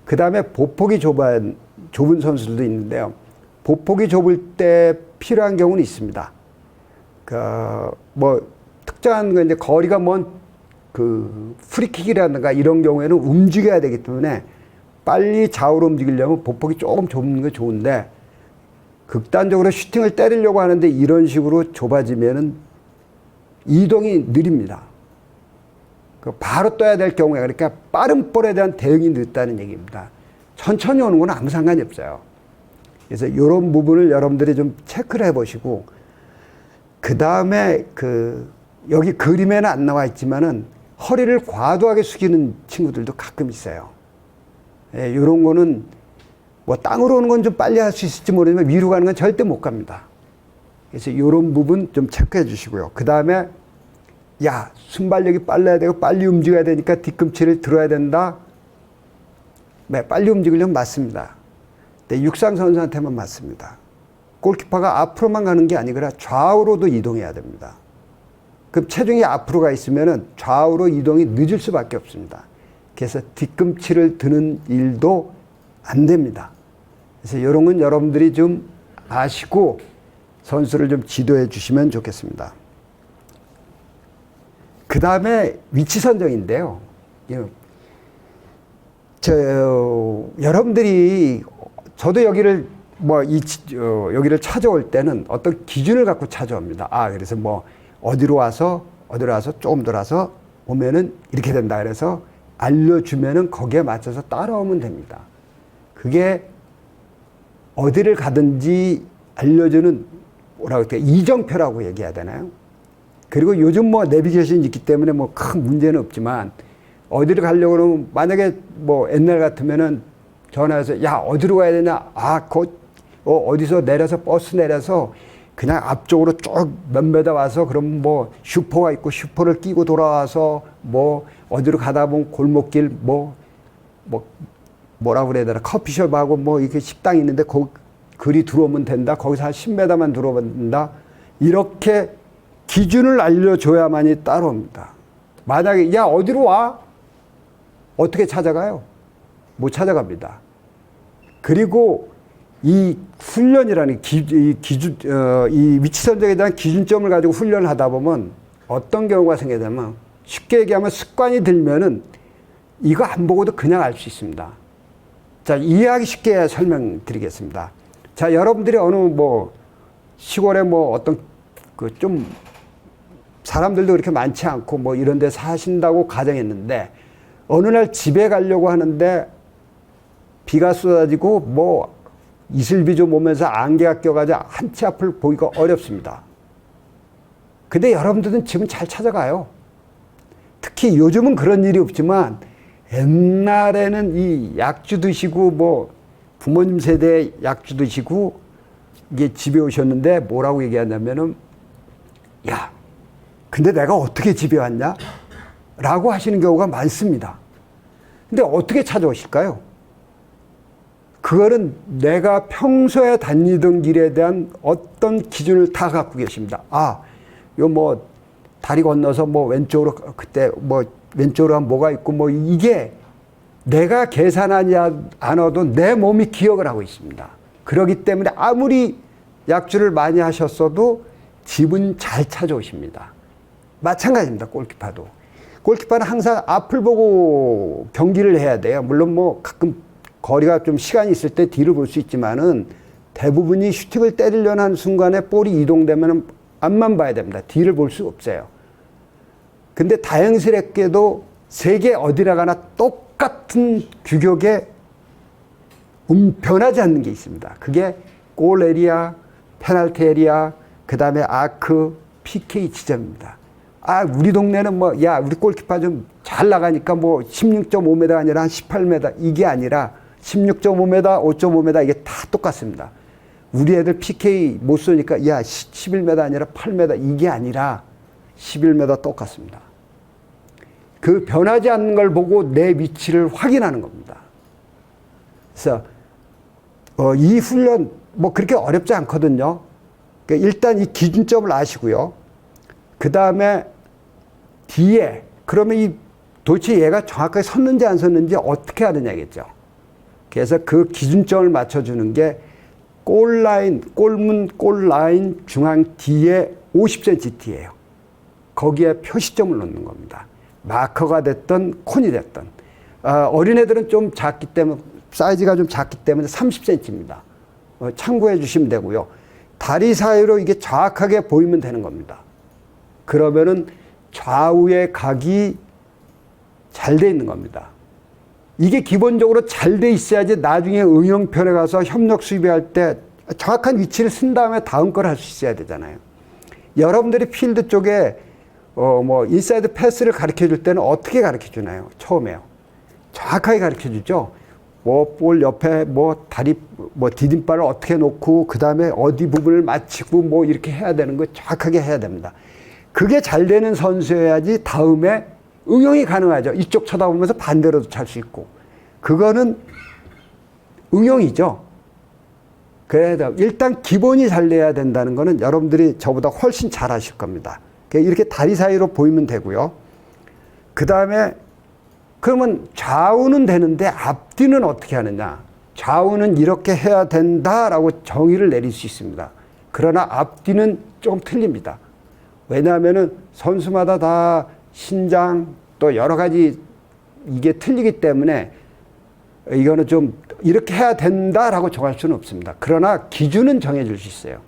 그 다음에 보폭이 좁은 선수들도 있는데요. 보폭이 좁을 때 필요한 경우는 있습니다. 뭐 특정한 이제 거리가 먼 그 프리킥이라든가 이런 경우에는 움직여야 되기 때문에 빨리 좌우로 움직이려면 보폭이 조금 좁은 게 좋은데, 극단적으로 슈팅을 때리려고 하는데 이런 식으로 좁아지면은 이동이 느립니다. 바로 떠야 될 경우에, 그러니까 빠른 볼에 대한 대응이 늦다는 얘기입니다. 천천히 오는 건 아무 상관이 없어요. 그래서 이런 부분을 여러분들이 좀 체크를 해보시고, 그 다음에 여기 그림에는 안 나와 있지만은 허리를 과도하게 숙이는 친구들도 가끔 있어요. 예, 이런 거는 뭐 땅으로 오는 건 좀 빨리 할 수 있을지 모르지만 위로 가는 건 절대 못 갑니다. 그래서 이런 부분 좀 체크해 주시고요. 그 다음에 야, 순발력이 빨라야 되고 빨리 움직여야 되니까 뒤꿈치를 들어야 된다. 네, 빨리 움직이려면 맞습니다. 근데 육상 선수한테만 맞습니다. 골키퍼가 앞으로만 가는 게 아니라 좌우로도 이동해야 됩니다. 그럼 체중이 앞으로 가 있으면 좌우로 이동이 늦을 수밖에 없습니다. 그래서 뒤꿈치를 드는 일도 안 됩니다. 그래서 이런 건 여러분들이 좀 아시고 선수를 좀 지도해 주시면 좋겠습니다. 그 다음에 위치 선정인데요. 여러분들이, 저도 여기를 여기를 찾아올 때는 어떤 기준을 갖고 찾아옵니다. 그래서 뭐 어디로 와서 조금 돌아서 오면은 이렇게 된다. 그래서 알려주면은 거기에 맞춰서 따라오면 됩니다. 그게 어디를 가든지 알려주는 뭐라고 할까요? 이정표라고 얘기해야 되나요? 그리고 요즘 뭐 내비게이션이 있기 때문에 뭐 큰 문제는 없지만, 어디를 가려고 그러면 만약에 뭐 옛날 같으면은 전화해서 야, 어디로 가야 되냐? 어디서 내려서 버스 내려서 그냥 앞쪽으로 쭉 몇 메다 와서, 그럼 뭐 슈퍼가 있고 슈퍼를 끼고 돌아와서 뭐 어디로 가다 보면 골목길 뭐라고 그래야 되나, 커피숍하고 뭐 이렇게 식당이 있는데 그리 들어오면 된다. 거기서 한 10m만 들어오면 된다. 이렇게 기준을 알려줘야만이 따라옵니다. 만약에 야, 어디로 와? 어떻게 찾아가요? 못 찾아갑니다. 그리고 이 훈련이라는 이 위치 선정에 대한 기준점을 가지고 훈련을 하다 보면 어떤 경우가 생기냐면, 쉽게 얘기하면 습관이 들면은 이거 안 보고도 그냥 알 수 있습니다. 자, 이해하기 쉽게 설명드리겠습니다. 자, 여러분들이 어느 뭐 시골에 뭐 어떤 좀 사람들도 그렇게 많지 않고 뭐 이런 데 사신다고 가정했는데, 어느 날 집에 가려고 하는데 비가 쏟아지고 뭐 이슬비 좀 오면서 안개가 껴가지고 한 치 앞을 보기가 어렵습니다. 근데 여러분들은 집은 잘 찾아가요. 특히 요즘은 그런 일이 없지만, 옛날에는 이 약주 드시고 뭐 부모님 세대 약주 드시고 이게 집에 오셨는데 뭐라고 얘기하냐면은, 야, 근데 내가 어떻게 집에 왔냐? 라고 하시는 경우가 많습니다. 근데 어떻게 찾아오실까요? 그거는 내가 평소에 다니던 길에 대한 어떤 기준을 다 갖고 계십니다. 요 뭐 다리 건너서 뭐 왼쪽으로 그때 뭐 왼쪽으로 하면 뭐가 있고 뭐 이게 내가 계산하지 않아도 내 몸이 기억을 하고 있습니다. 그렇기 때문에 아무리 약주를 많이 하셨어도 집은 잘 찾아오십니다. 마찬가지입니다. 골키퍼도. 골키퍼는 항상 앞을 보고 경기를 해야 돼요. 물론 뭐 가끔 거리가 좀 시간이 있을 때 뒤를 볼 수 있지만은 대부분이 슈팅을 때리려는 한 순간에 볼이 이동되면 앞만 봐야 됩니다. 뒤를 볼 수 없어요. 근데 다행스럽게도 세계 어디나 가나 똑같은 규격에 변하지 않는 게 있습니다. 그게 골 에리아, 페널티 에리아, 그 다음에 아크, PK 지점입니다. 우리 동네는 뭐, 야, 우리 골키퍼 좀 잘 나가니까 뭐 16.5m가 아니라 한 18m. 이게 아니라 16.5m, 5.5m 이게 다 똑같습니다. 우리 애들 PK 못 쏘니까 야, 11m 아니라 8m. 이게 아니라 11m 똑같습니다. 그 변하지 않는 걸 보고 내 위치를 확인하는 겁니다. 그래서 이 훈련 뭐 그렇게 어렵지 않거든요. 그러니까 일단 이 기준점을 아시고요. 그 다음에 뒤에 그러면 이 도대체 얘가 정확하게 섰는지 안 섰는지 어떻게 하느냐겠죠. 그래서 그 기준점을 맞춰주는 게 골라인, 골문, 골라인 중앙 뒤에 50cm 뒤에요. 거기에 표시점을 놓는 겁니다. 마커가 됐든 콘이 됐든. 어린애들은 좀 작기 때문에, 사이즈가 좀 작기 때문에 30cm입니다. 참고해 주시면 되고요. 다리 사이로 이게 정확하게 보이면 되는 겁니다. 그러면은 좌우의 각이 잘 돼 있는 겁니다. 이게 기본적으로 잘 돼 있어야지 나중에 응용편에 가서 협력 수비할 때 정확한 위치를 쓴 다음에 다음 걸 할 수 있어야 되잖아요. 여러분들이 필드 쪽에 뭐 인사이드 패스를 가르쳐 줄 때는 어떻게 가르쳐 주나요? 처음에요. 정확하게 가르쳐 주죠. 뭐 볼 옆에 뭐 다리 뭐 디딤발을 어떻게 놓고 그다음에 어디 부분을 맞추고 뭐 이렇게 해야 되는 거 정확하게 해야 됩니다. 그게 잘 되는 선수여야지 다음에 응용이 가능하죠. 이쪽 쳐다보면서 반대로도 찰 수 있고. 그거는 응용이죠. 그래서 일단 기본이 잘 돼야 된다는 거는 여러분들이 저보다 훨씬 잘 아실 겁니다. 이렇게 다리 사이로 보이면 되고요. 그 다음에 그러면 좌우는 되는데 앞뒤는 어떻게 하느냐. 좌우는 이렇게 해야 된다라고 정의를 내릴 수 있습니다. 그러나 앞뒤는 좀 틀립니다. 왜냐하면은 선수마다 다 신장 또 여러 가지 이게 틀리기 때문에 이거는 좀 이렇게 해야 된다라고 정할 수는 없습니다. 그러나 기준은 정해줄 수 있어요.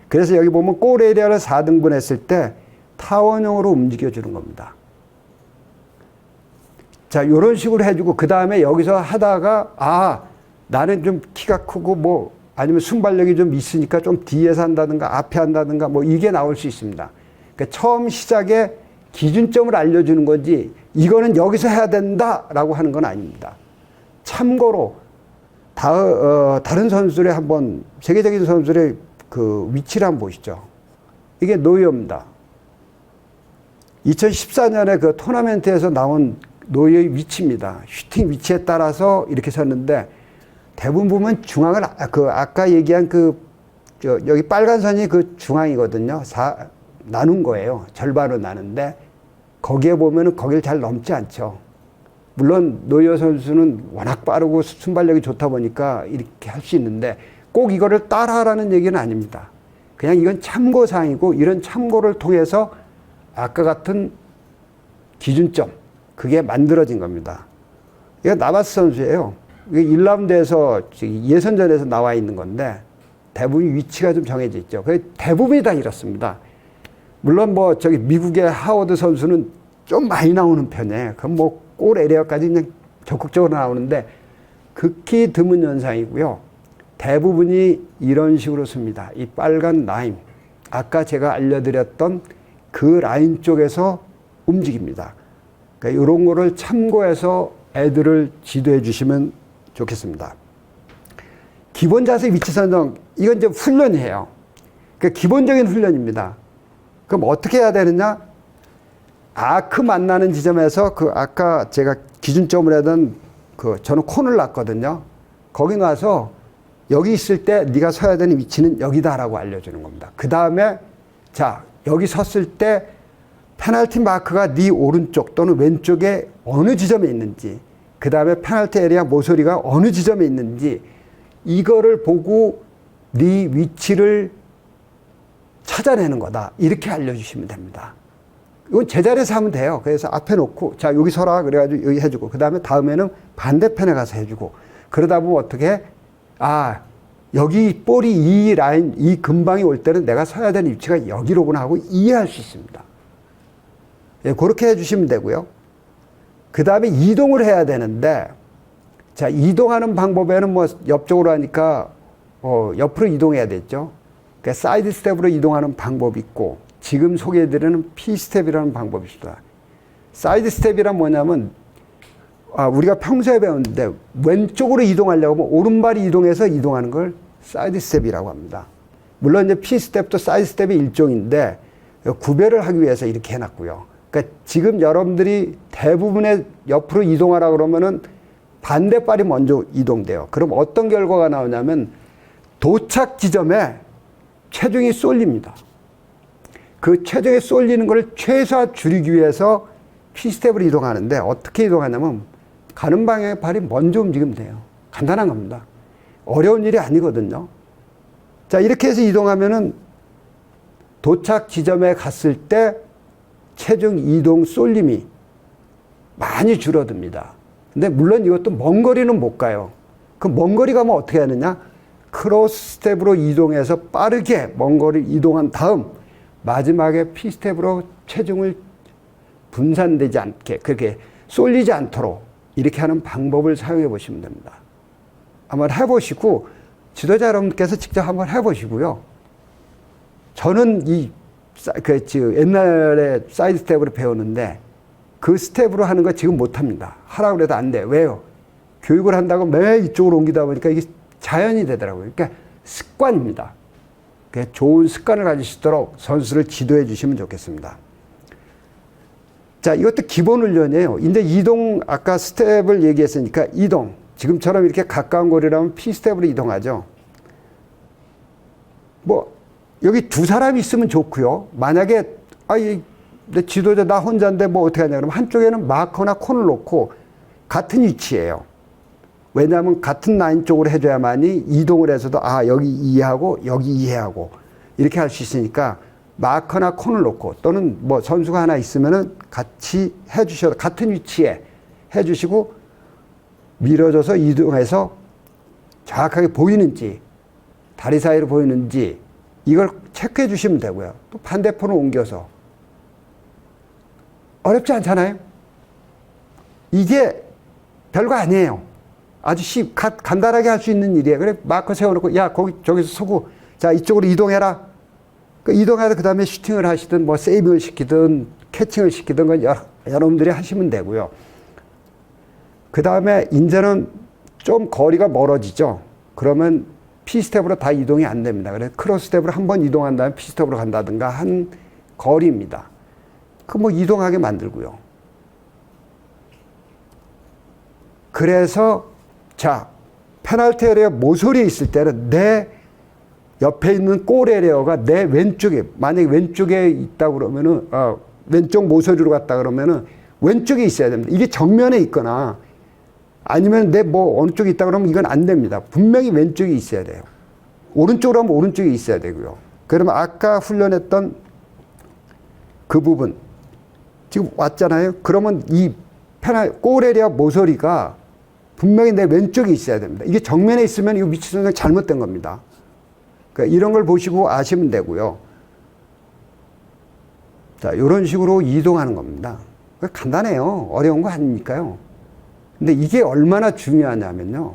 그래서 여기 보면 골 에리아를 4등분 했을 때 타원형으로 움직여주는 겁니다. 자, 이런 식으로 해주고 그 다음에 여기서 하다가 나는 좀 키가 크고 뭐 아니면 순발력이 좀 있으니까 좀 뒤에서 한다든가 앞에 한다든가 뭐 이게 나올 수 있습니다. 그러니까 처음 시작에 기준점을 알려주는 건지 이거는 여기서 해야 된다라고 하는 건 아닙니다. 참고로 다른 선수들의 한번 세계적인 선수들의 그 위치를 한번 보시죠. 이게 노이어입니다. 2014년에 그 토너먼트에서 나온 노이어의 위치입니다. 슈팅 위치에 따라서 이렇게 섰는데 대부분 보면 중앙을 아까 얘기한 여기 빨간 선이 그 중앙이거든요. 나눈 거예요. 절반으로 나는데 거기에 보면은 거길 잘 넘지 않죠. 물론 노이어 선수는 워낙 빠르고 순발력이 좋다 보니까 이렇게 할 수 있는데 꼭 이거를 따라하라는 얘기는 아닙니다. 그냥 이건 참고사항이고 이런 참고를 통해서 아까 같은 기준점 그게 만들어진 겁니다. 이거 나바스 선수예요. 이게 1라운드에서 예선전에서 나와 있는 건데 대부분 위치가 좀 정해져 있죠. 대부분이 다 이렇습니다. 물론 뭐 미국의 하워드 선수는 좀 많이 나오는 편이에요. 그럼 뭐 골 에리어까지 그냥 적극적으로 나오는데 극히 드문 현상이고요. 대부분이 이런 식으로 씁니다. 이 빨간 라인, 아까 제가 알려드렸던 그 라인 쪽에서 움직입니다. 그러니까 이런 거를 참고해서 애들을 지도해 주시면 좋겠습니다. 기본 자세 위치 선정, 이건 이제 훈련이에요. 그러니까 기본적인 훈련입니다. 그럼 어떻게 해야 되느냐? 아크 만나는 지점에서 아까 제가 기준점을 하던 저는 콘을 놨거든요. 거기 놔서 여기 있을 때 네가 서야 되는 위치는 여기다라고 알려주는 겁니다. 그 다음에 자, 여기 섰을 때 페널티 마크가 네 오른쪽 또는 왼쪽에 어느 지점에 있는지, 그 다음에 페널티 에리아 모서리가 어느 지점에 있는지 이거를 보고 네 위치를 찾아내는 거다. 이렇게 알려주시면 됩니다. 이건 제자리에서 하면 돼요. 그래서 앞에 놓고 자 여기 서라 그래가지고 여기 해주고 그 다음에 다음에는 반대편에 가서 해주고 그러다 보면 어떻게 여기 볼이 이 라인 이 근방이 올 때는 내가 서야 되는 위치가 여기로구나 하고 이해할 수 있습니다. 예, 그렇게 해주시면 되고요. 그 다음에 이동을 해야 되는데 자 이동하는 방법에는 뭐 옆쪽으로 하니까 옆으로 이동해야 되죠. 그러니까 사이드 스텝으로 이동하는 방법이 있고 지금 소개해드리는 P-스텝이라는 방법이 있습니다. 사이드 스텝이란 뭐냐면 우리가 평소에 배웠는데 왼쪽으로 이동하려고 하면 오른발이 이동해서 이동하는 걸 사이드 스텝이라고 합니다. 물론 이제 P-스텝도 사이드 스텝의 일종인데 구별을 하기 위해서 이렇게 해놨고요. 그러니까 지금 여러분들이 대부분의 옆으로 이동하라 그러면은 반대발이 먼저 이동돼요. 그럼 어떤 결과가 나오냐면 도착 지점에 체중이 쏠립니다. 그 체중이 쏠리는 걸 최소화 줄이기 위해서 P스텝으로 이동하는데 어떻게 이동하냐면 가는 방향의 발이 먼저 움직이면 돼요. 간단한 겁니다. 어려운 일이 아니거든요. 자, 이렇게 해서 이동하면은 도착 지점에 갔을 때 체중 이동 쏠림이 많이 줄어듭니다. 근데 물론 이것도 먼 거리는 못 가요. 그 먼 거리 가면 어떻게 하느냐? 크로스 스텝으로 이동해서 빠르게 먼 거리 이동한 다음 마지막에 P스텝으로 체중을 분산되지 않게 그렇게 쏠리지 않도록 이렇게 하는 방법을 사용해 보시면 됩니다. 한번 해보시고 지도자 여러분께서 직접 한번 해보시고요. 저는 옛날에 사이드 스텝으로 배우는데 그 스텝으로 하는 거 지금 못합니다. 하라고 해도 안 돼. 왜요? 교육을 한다고 매일 이쪽으로 옮기다 보니까 이게 자연이 되더라고요. 그러니까 습관입니다. 그러니까 좋은 습관을 가지시도록 선수를 지도해 주시면 좋겠습니다. 자, 이것도 기본 훈련이에요. 이제 이동, 아까 스텝을 얘기했으니까 이동. 지금처럼 이렇게 가까운 거리라면 P스텝으로 이동하죠. 뭐, 여기 두 사람이 있으면 좋고요. 만약에, 내 지도자 나 혼자인데 뭐 어떻게 하냐. 그러면 한쪽에는 마커나 콘을 놓고 같은 위치예요. 왜냐하면 같은 라인 쪽으로 해줘야만이 이동을 해서도 여기 이해하고 여기 이해하고 이렇게 할 수 있으니까 마커나 콘을 놓고 또는 뭐 선수가 하나 있으면은 같이 해주셔도 같은 위치에 해주시고 밀어줘서 이동해서 정확하게 보이는지 다리 사이로 보이는지 이걸 체크해 주시면 되고요. 또 반대편으로 옮겨서 어렵지 않잖아요. 이게 별거 아니에요. 아주 간단하게 할 수 있는 일이에요. 그래 마커 세워놓고 저기서 서고 자 이쪽으로 이동해라. 그 이동해서 그 다음에 슈팅을 하시든 뭐 세이빙을 시키든 캐칭을 시키든 건 여러분들이 하시면 되고요. 그 다음에 이제는 좀 거리가 멀어지죠. 그러면 P스텝으로 다 이동이 안 됩니다. 그래서 크로스 스텝으로 한 번 이동한 다음에 P스텝으로 간다든가 한 거리입니다. 그 뭐 이동하게 만들고요. 그래서 자, 페널티 에리어 모서리에 있을 때는 내 옆에 있는 골 에리어가 내 왼쪽에, 만약에 왼쪽에 있다 그러면은, 왼쪽 모서리로 갔다 그러면은 왼쪽에 있어야 됩니다. 이게 정면에 있거나 아니면 내 뭐 어느 쪽에 있다 그러면 이건 안 됩니다. 분명히 왼쪽에 있어야 돼요. 오른쪽으로 하면 오른쪽에 있어야 되고요. 그러면 아까 훈련했던 그 부분, 지금 왔잖아요. 그러면 이 골 에리어 모서리가 분명히 내 왼쪽에 있어야 됩니다. 이게 정면에 있으면 이거 위치 선정 잘못된 겁니다. 그러니까 이런 걸 보시고 아시면 되고요. 자, 이런 식으로 이동하는 겁니다. 간단해요. 어려운 거 아닙니까요? 근데 이게 얼마나 중요하냐면요.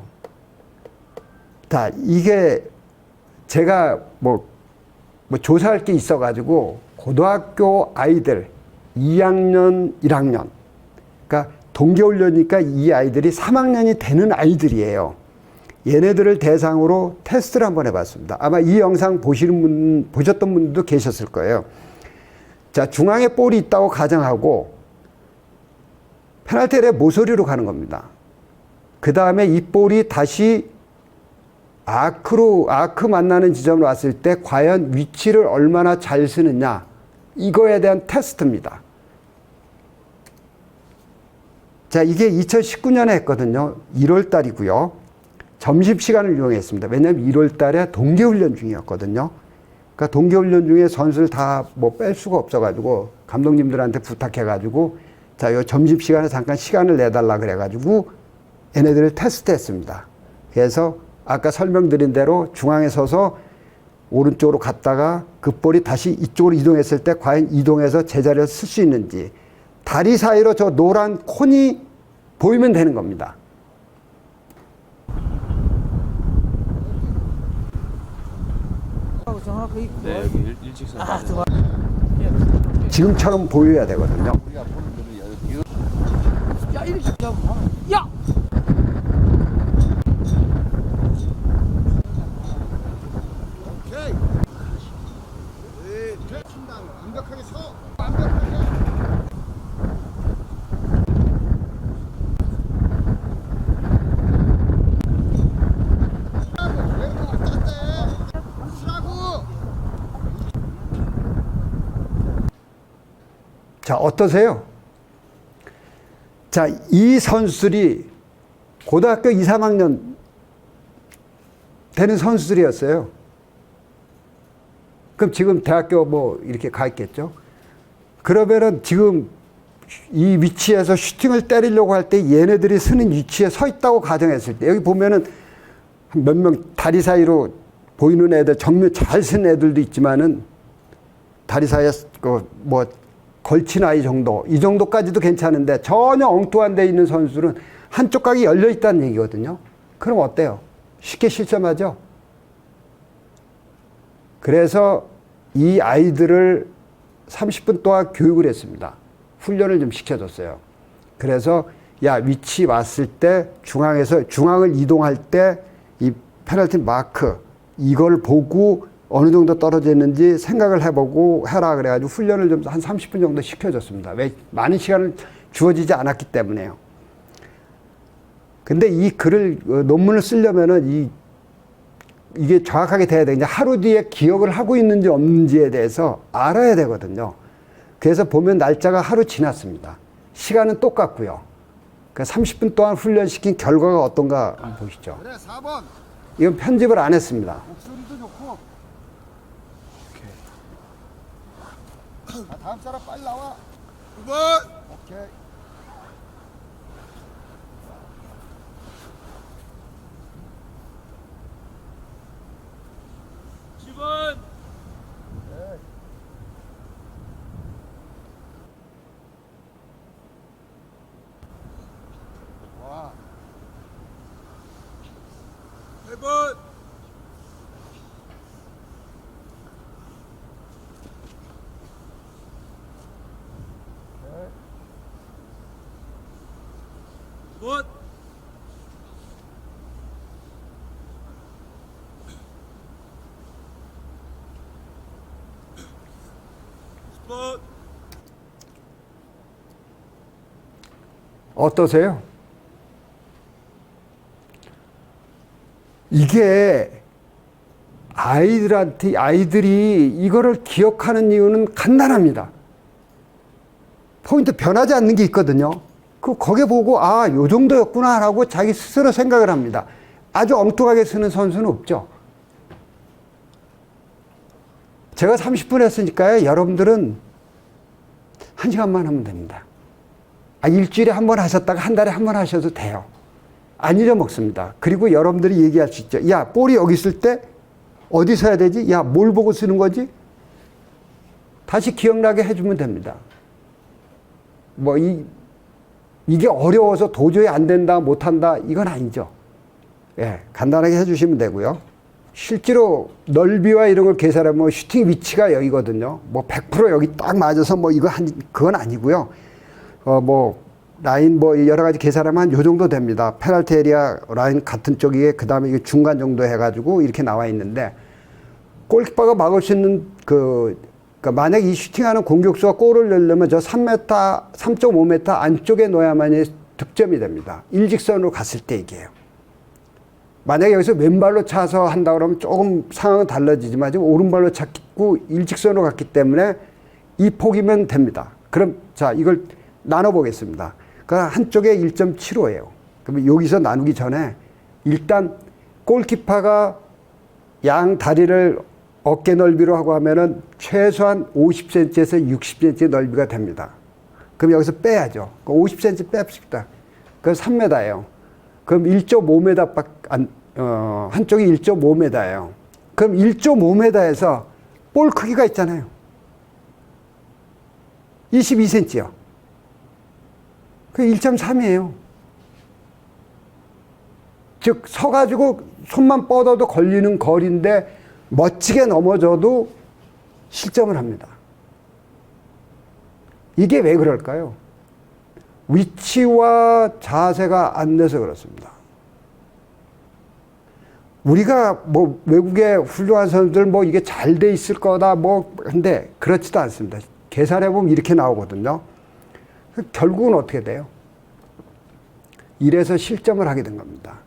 자, 이게 제가 뭐 조사할 게 있어가지고 고등학교 아이들 2학년, 1학년. 그러니까 동계훈련이니까 이 아이들이 3학년이 되는 아이들이에요. 얘네들을 대상으로 테스트를 한번 해봤습니다. 아마 이 영상 보셨던 분들도 계셨을 거예요. 자, 중앙에 볼이 있다고 가정하고 페널티 에리어 모서리로 가는 겁니다. 그 다음에 이 볼이 다시 아크 만나는 지점으로 왔을 때 과연 위치를 얼마나 잘 쓰느냐, 이거에 대한 테스트입니다. 자, 이게 2019년에 했거든요. 1월 달이고요. 점심시간을 이용했습니다. 왜냐하면 1월 달에 동계훈련 중이었거든요. 그러니까 동계훈련 중에 선수를 다 뭐 뺄 수가 없어가지고 감독님들한테 부탁해가지고 자, 요 점심시간에 잠깐 시간을 내달라 그래가지고 얘네들을 테스트했습니다. 그래서 아까 설명드린 대로 중앙에 서서 오른쪽으로 갔다가 그 볼이 다시 이쪽으로 이동했을 때 과연 이동해서 제자리를 쓸 수 있는지 다리 사이로 저 노란 콘이 보이면 되는 겁니다. 네, 여기 일직선. 지금처럼 보여야 되거든요. 야, 이렇게 야! 완벽하게 서. 자, 어떠세요? 자, 이 선수들이 고등학교 2, 3학년 되는 선수들이었어요. 그럼 지금 대학교 뭐 이렇게 가 있겠죠? 그러면은 지금 이 위치에서 슈팅을 때리려고 할 때 얘네들이 쓰는 위치에 서 있다고 가정했을 때 여기 보면은 몇 명 다리 사이로 보이는 애들 정면 잘 쓴 애들도 있지만은 다리 사이에 뭐 걸친 아이 정도 이 정도까지도 괜찮은데 전혀 엉뚱한 데 있는 선수는 한쪽 각이 열려 있다는 얘기거든요. 그럼 어때요? 쉽게 실점하죠? 그래서 이 아이들을 30분 동안 교육을 했습니다. 훈련을 좀 시켜줬어요. 그래서 야, 위치 왔을 때 중앙을 이동할 때 이 페널티 마크 이걸 보고 어느 정도 떨어져 있는지 생각을 해보고 해라 그래가지고 훈련을 좀 한 30분 정도 시켜줬습니다. 왜? 많은 시간을 주어지지 않았기 때문에요. 근데 이 글을 논문을 쓰려면은 이게 정확하게 돼야 돼. 이제 하루 뒤에 기억을 하고 있는지 없는지에 대해서 알아야 되거든요. 그래서 보면 날짜가 하루 지났습니다. 시간은 똑같고요. 그 30분 동안 훈련시킨 결과가 어떤가 한번 보시죠. 그래 4번. 이건 편집을 안 했습니다. 목소리도 좋고. 자, 다음 사람 빨리 나와. 9번. 오케이. 와. 8번. 번. 10번. 어떠세요? 이게 아이들이 이거를 기억하는 이유는 간단합니다. 포인트 변하지 않는 게 있거든요. 거기에 보고 아, 요 정도였구나 라고 자기 스스로 생각을 합니다. 아주 엉뚱하게 쓰는 선수는 없죠. 제가 30분 했으니까요. 여러분들은 1시간만 하면 됩니다. 일주일에 한 번 하셨다가 한 달에 한 번 하셔도 돼요. 안 잊어먹습니다. 그리고 여러분들이 얘기할 수 있죠. 야, 볼이 여기 있을 때 어디 서야 되지? 야, 뭘 보고 쓰는 거지? 다시 기억나게 해주면 됩니다. 뭐 이게 어려워서 도저히 안 된다, 못한다, 이건 아니죠. 예, 간단하게 해주시면 되고요. 실제로 넓이와 이런 걸 계산하면 슈팅 위치가 여기거든요. 뭐 100% 여기 딱 맞아서 뭐 그건 아니고요. 뭐 라인 뭐 여러 가지 계산하면 한 요 정도 됩니다. 페널티 에리아 라인 같은 쪽에 그다음에 이게 중간 정도 해가지고 이렇게 나와 있는데 골키퍼가 막을 수 있는 그러니까 만약 이 슈팅하는 공격수가 골을 넣으려면 저 3m, 3.5m 안쪽에 놓아야만이 득점이 됩니다. 일직선으로 갔을 때 얘기예요. 만약에 여기서 왼발로 차서 한다 그러면 조금 상황은 달라지지만 지금 오른발로 찼고 일직선으로 갔기 때문에 이 폭이면 됩니다. 그럼 자, 이걸 나눠보겠습니다. 그러니까 한쪽에 1.75예요. 그러면 여기서 나누기 전에 일단 골키퍼가 양 다리를 어깨 넓이로 하고 하면은 최소한 50cm에서 60cm 넓이가 됩니다. 그럼 여기서 빼야죠. 50cm 뺍시다. 그럼 3m예요. 그럼 1.5m 한쪽이 1.5m예요. 그럼 1.5m에서 볼 크기가 있잖아요. 22cm요. 그 1.3이에요. 즉 서가지고 손만 뻗어도 걸리는 거리인데 멋지게 넘어져도 실점을 합니다. 이게 왜 그럴까요? 위치와 자세가 안 돼서 그렇습니다. 우리가 뭐 외국의 훌륭한 선수들 뭐 이게 잘 돼 있을 거다 뭐 근데 그렇지도 않습니다. 계산해 보면 이렇게 나오거든요. 결국은 어떻게 돼요? 이래서 실점을 하게 된 겁니다.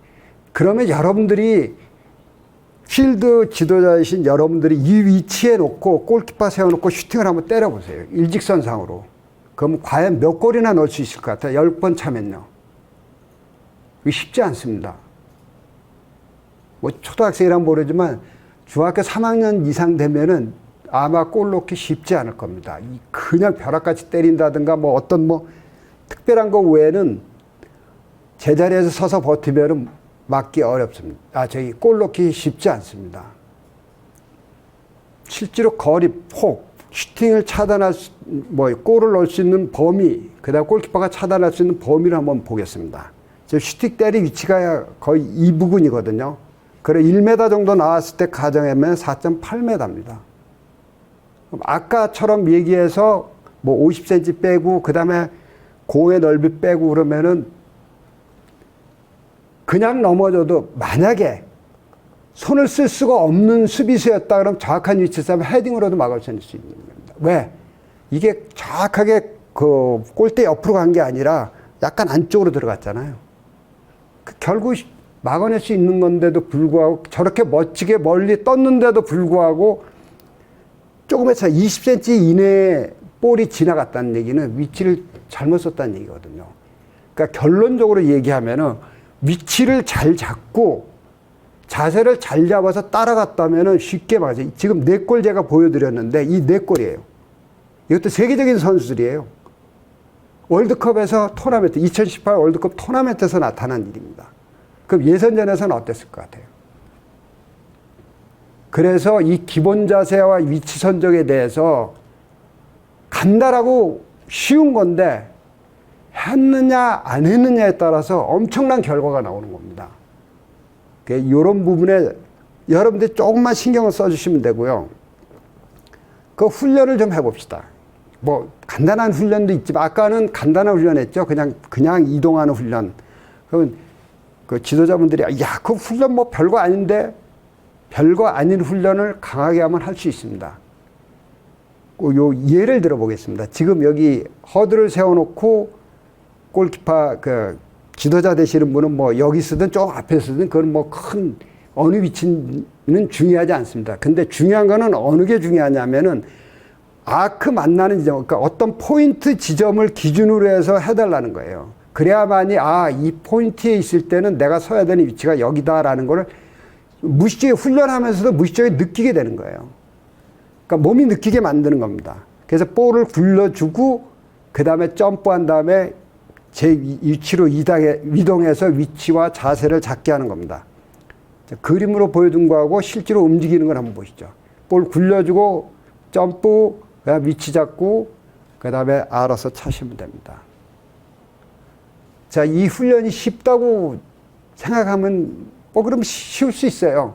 그러면 여러분들이 필드 지도자이신 여러분들이 이 위치에 놓고 골키퍼 세워놓고 슈팅을 한번 때려보세요. 일직선상으로. 그럼 과연 몇 골이나 넣을 수 있을 것 같아요? 10번 차면요. 이게 쉽지 않습니다. 뭐 초등학생이란 모르지만 중학교 3학년 이상 되면은 아마 골 넣기 쉽지 않을 겁니다. 그냥 벼락같이 때린다든가 뭐 어떤 뭐 특별한 거 외에는 제자리에서 서서 버티면은 맞기 어렵습니다. 골 넣기 쉽지 않습니다. 실제로 거리, 폭, 슈팅을 차단할 수, 골을 넣을 수 있는 범위, 그다음 골키퍼가 차단할 수 있는 범위를 한번 보겠습니다. 지금 슈팅 때리 위치가 거의 이 부근이거든요. 그래 1m 정도 나왔을 때 가정하면 4.8m입니다. 아까처럼 얘기해서 뭐 50cm 빼고 그다음에 공의 넓이 빼고 그러면은 그냥 넘어져도 만약에 손을 쓸 수가 없는 수비수였다 그러면 정확한 위치에서 헤딩으로도 막을 수 있는 겁니다. 왜? 이게 정확하게 그 골대 옆으로 간 게 아니라 약간 안쪽으로 들어갔잖아요. 결국 막아낼 수 있는 건데도 불구하고 저렇게 멋지게 멀리 떴는데도 불구하고 조금에서 20cm 이내에 볼이 지나갔다는 얘기는 위치를 잘못 썼다는 얘기거든요. 그러니까 결론적으로 얘기하면은 위치를 잘 잡고 자세를 잘 잡아서 따라갔다면은 쉽게 막아요. 지금 4골 제가 보여드렸는데 이 4골이에요. 이것도 세계적인 선수들이에요. 월드컵에서 토너멘트, 2018 월드컵 토너멘트에서 나타난 일입니다. 그럼 예선전에서는 어땠을 것 같아요? 그래서 이 기본 자세와 위치 선정에 대해서 간단하고 쉬운 건데 했느냐 안 했느냐에 따라서 엄청난 결과가 나오는 겁니다. 이런 부분에 여러분들이 조금만 신경을 써주시면 되고요. 그 훈련을 좀 해봅시다. 뭐 간단한 훈련도 있지만 아까는 간단한 훈련했죠. 그냥 이동하는 훈련. 그러면 그 지도자분들이 야, 그 훈련 뭐 별거 아닌데 별거 아닌 훈련을 강하게 하면 할 수 있습니다. 요 예를 들어보겠습니다. 지금 여기 허들을 세워놓고 골키퍼 그 지도자 되시는 분은 뭐 여기 쓰든 좀 앞에 쓰든 그건 뭐 큰 어느 위치는 중요하지 않습니다. 근데 중요한 거는 어느 게 중요하냐면은 아크 만나는 지점, 그러니까 어떤 포인트 지점을 기준으로 해서 해달라는 거예요. 그래야만이 이 포인트에 있을 때는 내가 서야 되는 위치가 여기다라는 거를 무의식적으로 훈련하면서도 무의식적으로 느끼게 되는 거예요. 그러니까 몸이 느끼게 만드는 겁니다. 그래서 볼을 굴려주고 그 다음에 점프한 다음에 제 위치로 이동해서 위치와 자세를 잡게 하는 겁니다. 그림으로 보여준 거하고 실제로 움직이는 걸 한번 보시죠. 볼 굴려주고 점프, 그다음 위치 잡고 그 다음에 알아서 차시면 됩니다. 자, 이 훈련이 쉽다고 생각하면 그럼 쉬울 수 있어요.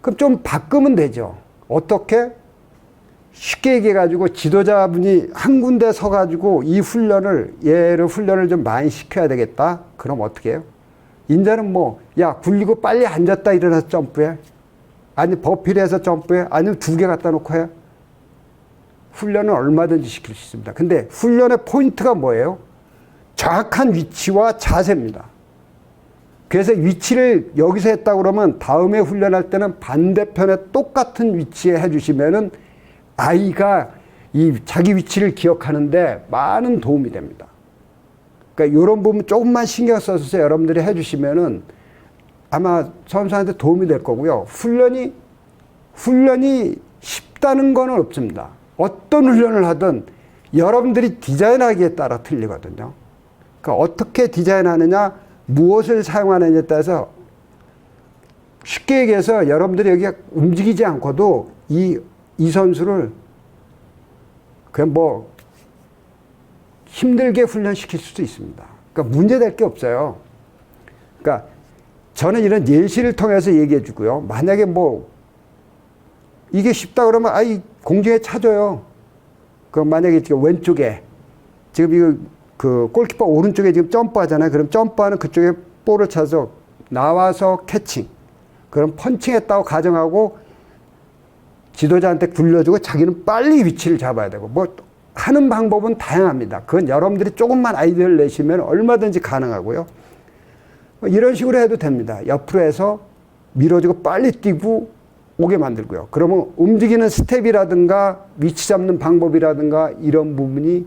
그럼 좀 바꾸면 되죠. 어떻게? 쉽게 얘기해가지고 지도자분이 한 군데 서가지고 이 훈련을 좀 많이 시켜야 되겠다. 그럼 어떻게 해요? 인자는 굴리고 빨리 앉았다 일어나서 점프해. 아니, 버피를 해서 점프해. 아니면 2개 갖다 놓고 해. 훈련은 얼마든지 시킬 수 있습니다. 근데 훈련의 포인트가 뭐예요? 정확한 위치와 자세입니다. 그래서 위치를 여기서 했다 그러면 다음에 훈련할 때는 반대편에 똑같은 위치에 해주시면은 아이가 이 자기 위치를 기억하는데 많은 도움이 됩니다. 그러니까 이런 부분 조금만 신경 써서 여러분들이 해주시면은 아마 선수한테 도움이 될 거고요. 훈련이 쉽다는 건 없습니다. 어떤 훈련을 하든 여러분들이 디자인하기에 따라 틀리거든요. 그러니까 어떻게 디자인하느냐, 무엇을 사용하느냐에 따라서 쉽게 얘기해서 여러분들이 여기 움직이지 않고도 이 선수를 그냥 힘들게 훈련시킬 수도 있습니다. 그러니까 문제될 게 없어요. 그러니까 저는 이런 예시를 통해서 얘기해 주고요. 만약에 이게 쉽다 그러면 공중에 차줘요. 만약에 지금 왼쪽에 지금 이거 그 골키퍼 오른쪽에 지금 점프하잖아요. 그럼 점프하는 그쪽에 볼을 차서 나와서 캐칭. 그럼 펀칭했다고 가정하고 지도자한테 굴려주고 자기는 빨리 위치를 잡아야 되고 하는 방법은 다양합니다. 그건 여러분들이 조금만 아이디어를 내시면 얼마든지 가능하고요. 이런 식으로 해도 됩니다. 옆으로 해서 밀어주고 빨리 뛰고 오게 만들고요. 그러면 움직이는 스텝이라든가 위치 잡는 방법이라든가 이런 부분이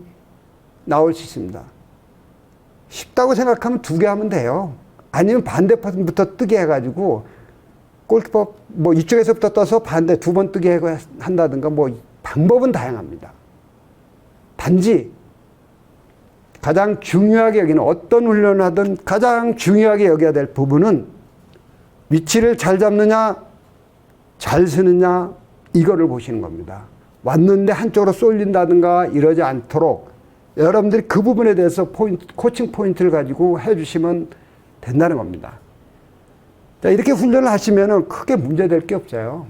나올 수 있습니다. 쉽다고 생각하면 2개 하면 돼요. 아니면 반대편부터 뜨게 해가지고 골키퍼 뭐 이쪽에서부터 떠서 반대 2번 뜨게 한다든가 뭐 방법은 다양합니다. 단지 가장 중요하게 여기는 어떤 훈련을 하든 가장 중요하게 여겨야 될 부분은 위치를 잘 잡느냐 잘 쓰느냐 이거를 보시는 겁니다. 왔는데 한쪽으로 쏠린다든가 이러지 않도록 여러분들이 그 부분에 대해서 코칭 포인트를 가지고 해주시면 된다는 겁니다. 자, 이렇게 훈련을 하시면 크게 문제될 게 없어요.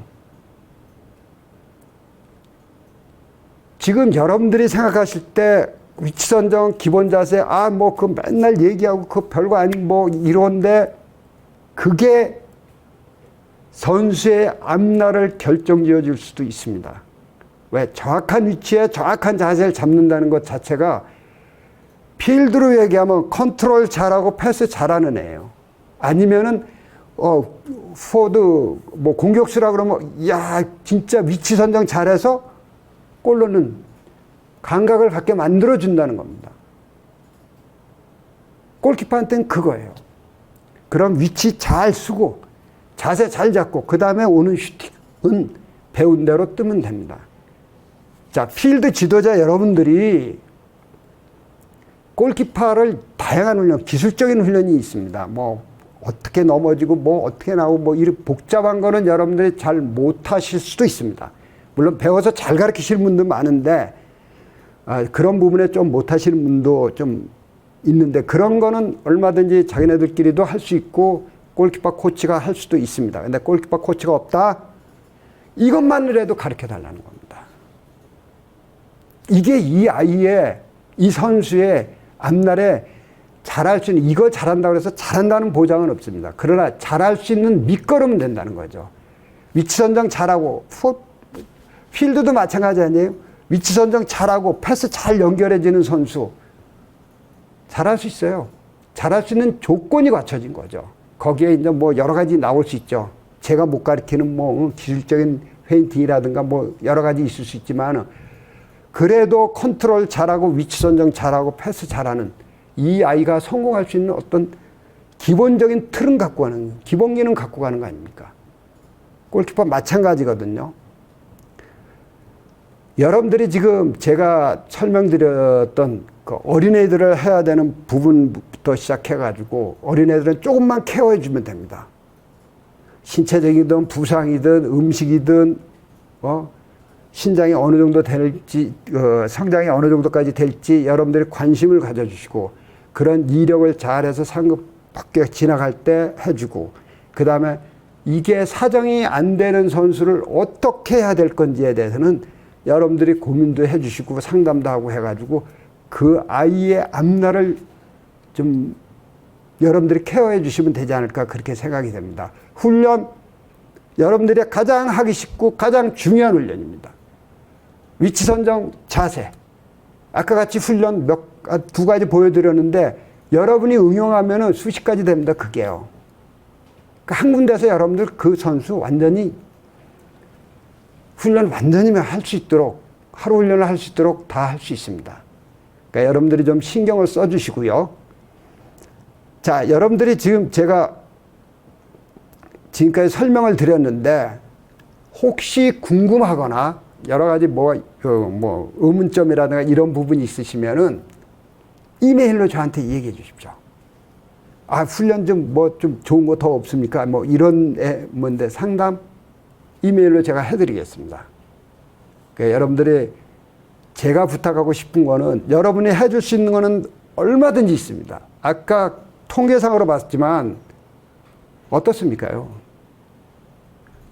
지금 여러분들이 생각하실 때 위치 선정, 기본 자세, 뭐 그 맨날 얘기하고 그 별거 아닌 뭐 이런데 그게 선수의 앞날을 결정지어 줄 수도 있습니다. 왜? 정확한 위치에 정확한 자세를 잡는다는 것 자체가 필드로 얘기하면 컨트롤 잘하고 패스 잘하는 애예요. 아니면은 포워드 뭐 공격수라 그러면 야 진짜 위치 선정 잘해서 골 넣는 감각을 갖게 만들어 준다는 겁니다. 골키퍼한테는 그거예요. 그럼 위치 잘 쓰고 자세 잘 잡고 그 다음에 오는 슈팅은 배운 대로 뜨면 됩니다. 자, 필드 지도자 여러분들이 골키퍼를 다양한 훈련, 기술적인 훈련이 있습니다. 뭐 어떻게 넘어지고 뭐 어떻게 나오고 뭐 이런 복잡한 거는 여러분들이 잘 못하실 수도 있습니다. 물론 배워서 잘 가르치시는 분도 많은데 그런 부분에 좀 못하시는 분도 좀 있는데 그런 거는 얼마든지 자기네들끼리도 할 수 있고 골키퍼 코치가 할 수도 있습니다. 근데 골키퍼 코치가 없다? 이것만이라도 가르쳐 달라는 겁니다. 이게 이 아이의, 이 선수의 앞날에 잘할 수 있는, 이거 잘한다고 해서 잘한다는 보장은 없습니다. 그러나 잘할 수 있는 밑거름은 된다는 거죠. 위치 선정 잘하고, 필드도 마찬가지 아니에요? 위치 선정 잘하고, 패스 잘 연결해지는 선수. 잘할 수 있어요. 잘할 수 있는 조건이 갖춰진 거죠. 거기에 이제 뭐 여러 가지 나올 수 있죠. 제가 못 가르치는 뭐 기술적인 페인팅이라든가 뭐 여러 가지 있을 수 있지만 그래도 컨트롤 잘하고 위치 선정 잘하고 패스 잘하는 이 아이가 성공할 수 있는 어떤 기본적인 틀은 갖고 가는, 기본기는 갖고 가는 거 아닙니까? 골키퍼 마찬가지거든요. 여러분들이 지금 제가 설명드렸던 그 어린애들을 해야 되는 부분부터 시작해가지고 어린애들은 조금만 케어해 주면 됩니다. 신체적이든 부상이든 음식이든 신장이 어느 정도 될지 성장이 어느 정도까지 될지 여러분들이 관심을 가져주시고 그런 이력을 잘해서 상급밖에 지나갈 때 해주고 그 다음에 이게 사정이 안 되는 선수를 어떻게 해야 될 건지에 대해서는 여러분들이 고민도 해주시고 상담도 하고 해가지고 그 아이의 앞날을 좀 여러분들이 케어해 주시면 되지 않을까 그렇게 생각이 됩니다. 훈련, 여러분들이 가장 하기 쉽고 가장 중요한 훈련입니다. 위치 선정, 자세. 아까 같이 훈련 두 가지 보여드렸는데 여러분이 응용하면 수십 가지 됩니다. 그게요. 한 군데서 여러분들 그 선수 완전히 훈련 완전히 할 수 있도록 하루 훈련을 할 수 있도록 다 할 수 있습니다. 그러니까 여러분들이 좀 신경을 써주시고요. 자, 여러분들이 지금 제가 지금까지 설명을 드렸는데 혹시 궁금하거나 여러 가지 뭐 의문점이라든가 이런 부분이 있으시면은 이메일로 저한테 얘기해 주십시오. 훈련 좀 좋은 거 더 없습니까? 뭐 이런 뭔데 상담 이메일로 제가 해드리겠습니다. 그러니까 여러분들이 제가 부탁하고 싶은 거는 여러분이 해줄 수 있는 거는 얼마든지 있습니다. 아까 통계상으로 봤지만 어떻습니까요?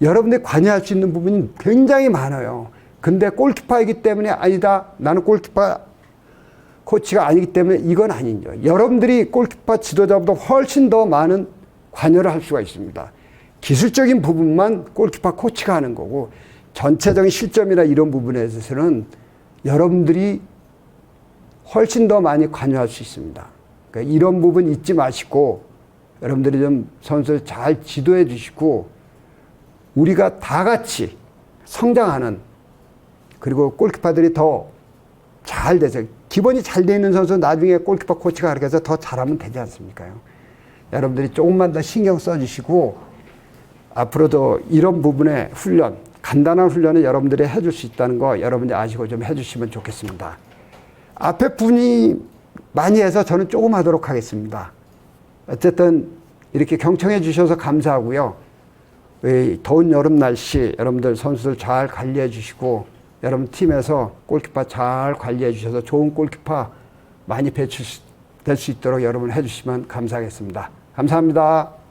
여러분들이 관여할 수 있는 부분이 굉장히 많아요. 근데 골키퍼이기 때문에 아니다. 나는 골키퍼 코치가 아니기 때문에 이건 아니죠. 여러분들이 골키퍼 지도자보다 훨씬 더 많은 관여를 할 수가 있습니다. 기술적인 부분만 골키퍼 코치가 하는 거고 전체적인 실점이나 이런 부분에 있어서는 여러분들이 훨씬 더 많이 관여할 수 있습니다. 그러니까 이런 부분 잊지 마시고 여러분들이 좀 선수를 잘 지도해 주시고 우리가 다 같이 성장하는 그리고 골키퍼들이 더 잘 돼서 기본이 잘 돼 있는 선수 나중에 골키퍼 코치가 가르쳐서 더 잘하면 되지 않습니까? 여러분들이 조금만 더 신경 써주시고 앞으로도 이런 부분의 훈련, 간단한 훈련을 여러분들이 해줄 수 있다는 거 여러분들이 아시고 좀 해주시면 좋겠습니다. 앞에 분이 많이 해서 저는 조금 하도록 하겠습니다. 어쨌든 이렇게 경청해 주셔서 감사하고요. 이 더운 여름 날씨 여러분들 선수들 잘 관리해 주시고 여러분 팀에서 골키퍼 잘 관리해 주셔서 좋은 골키퍼 많이 배출될 수 있도록 여러분 해주시면 감사하겠습니다. 감사합니다.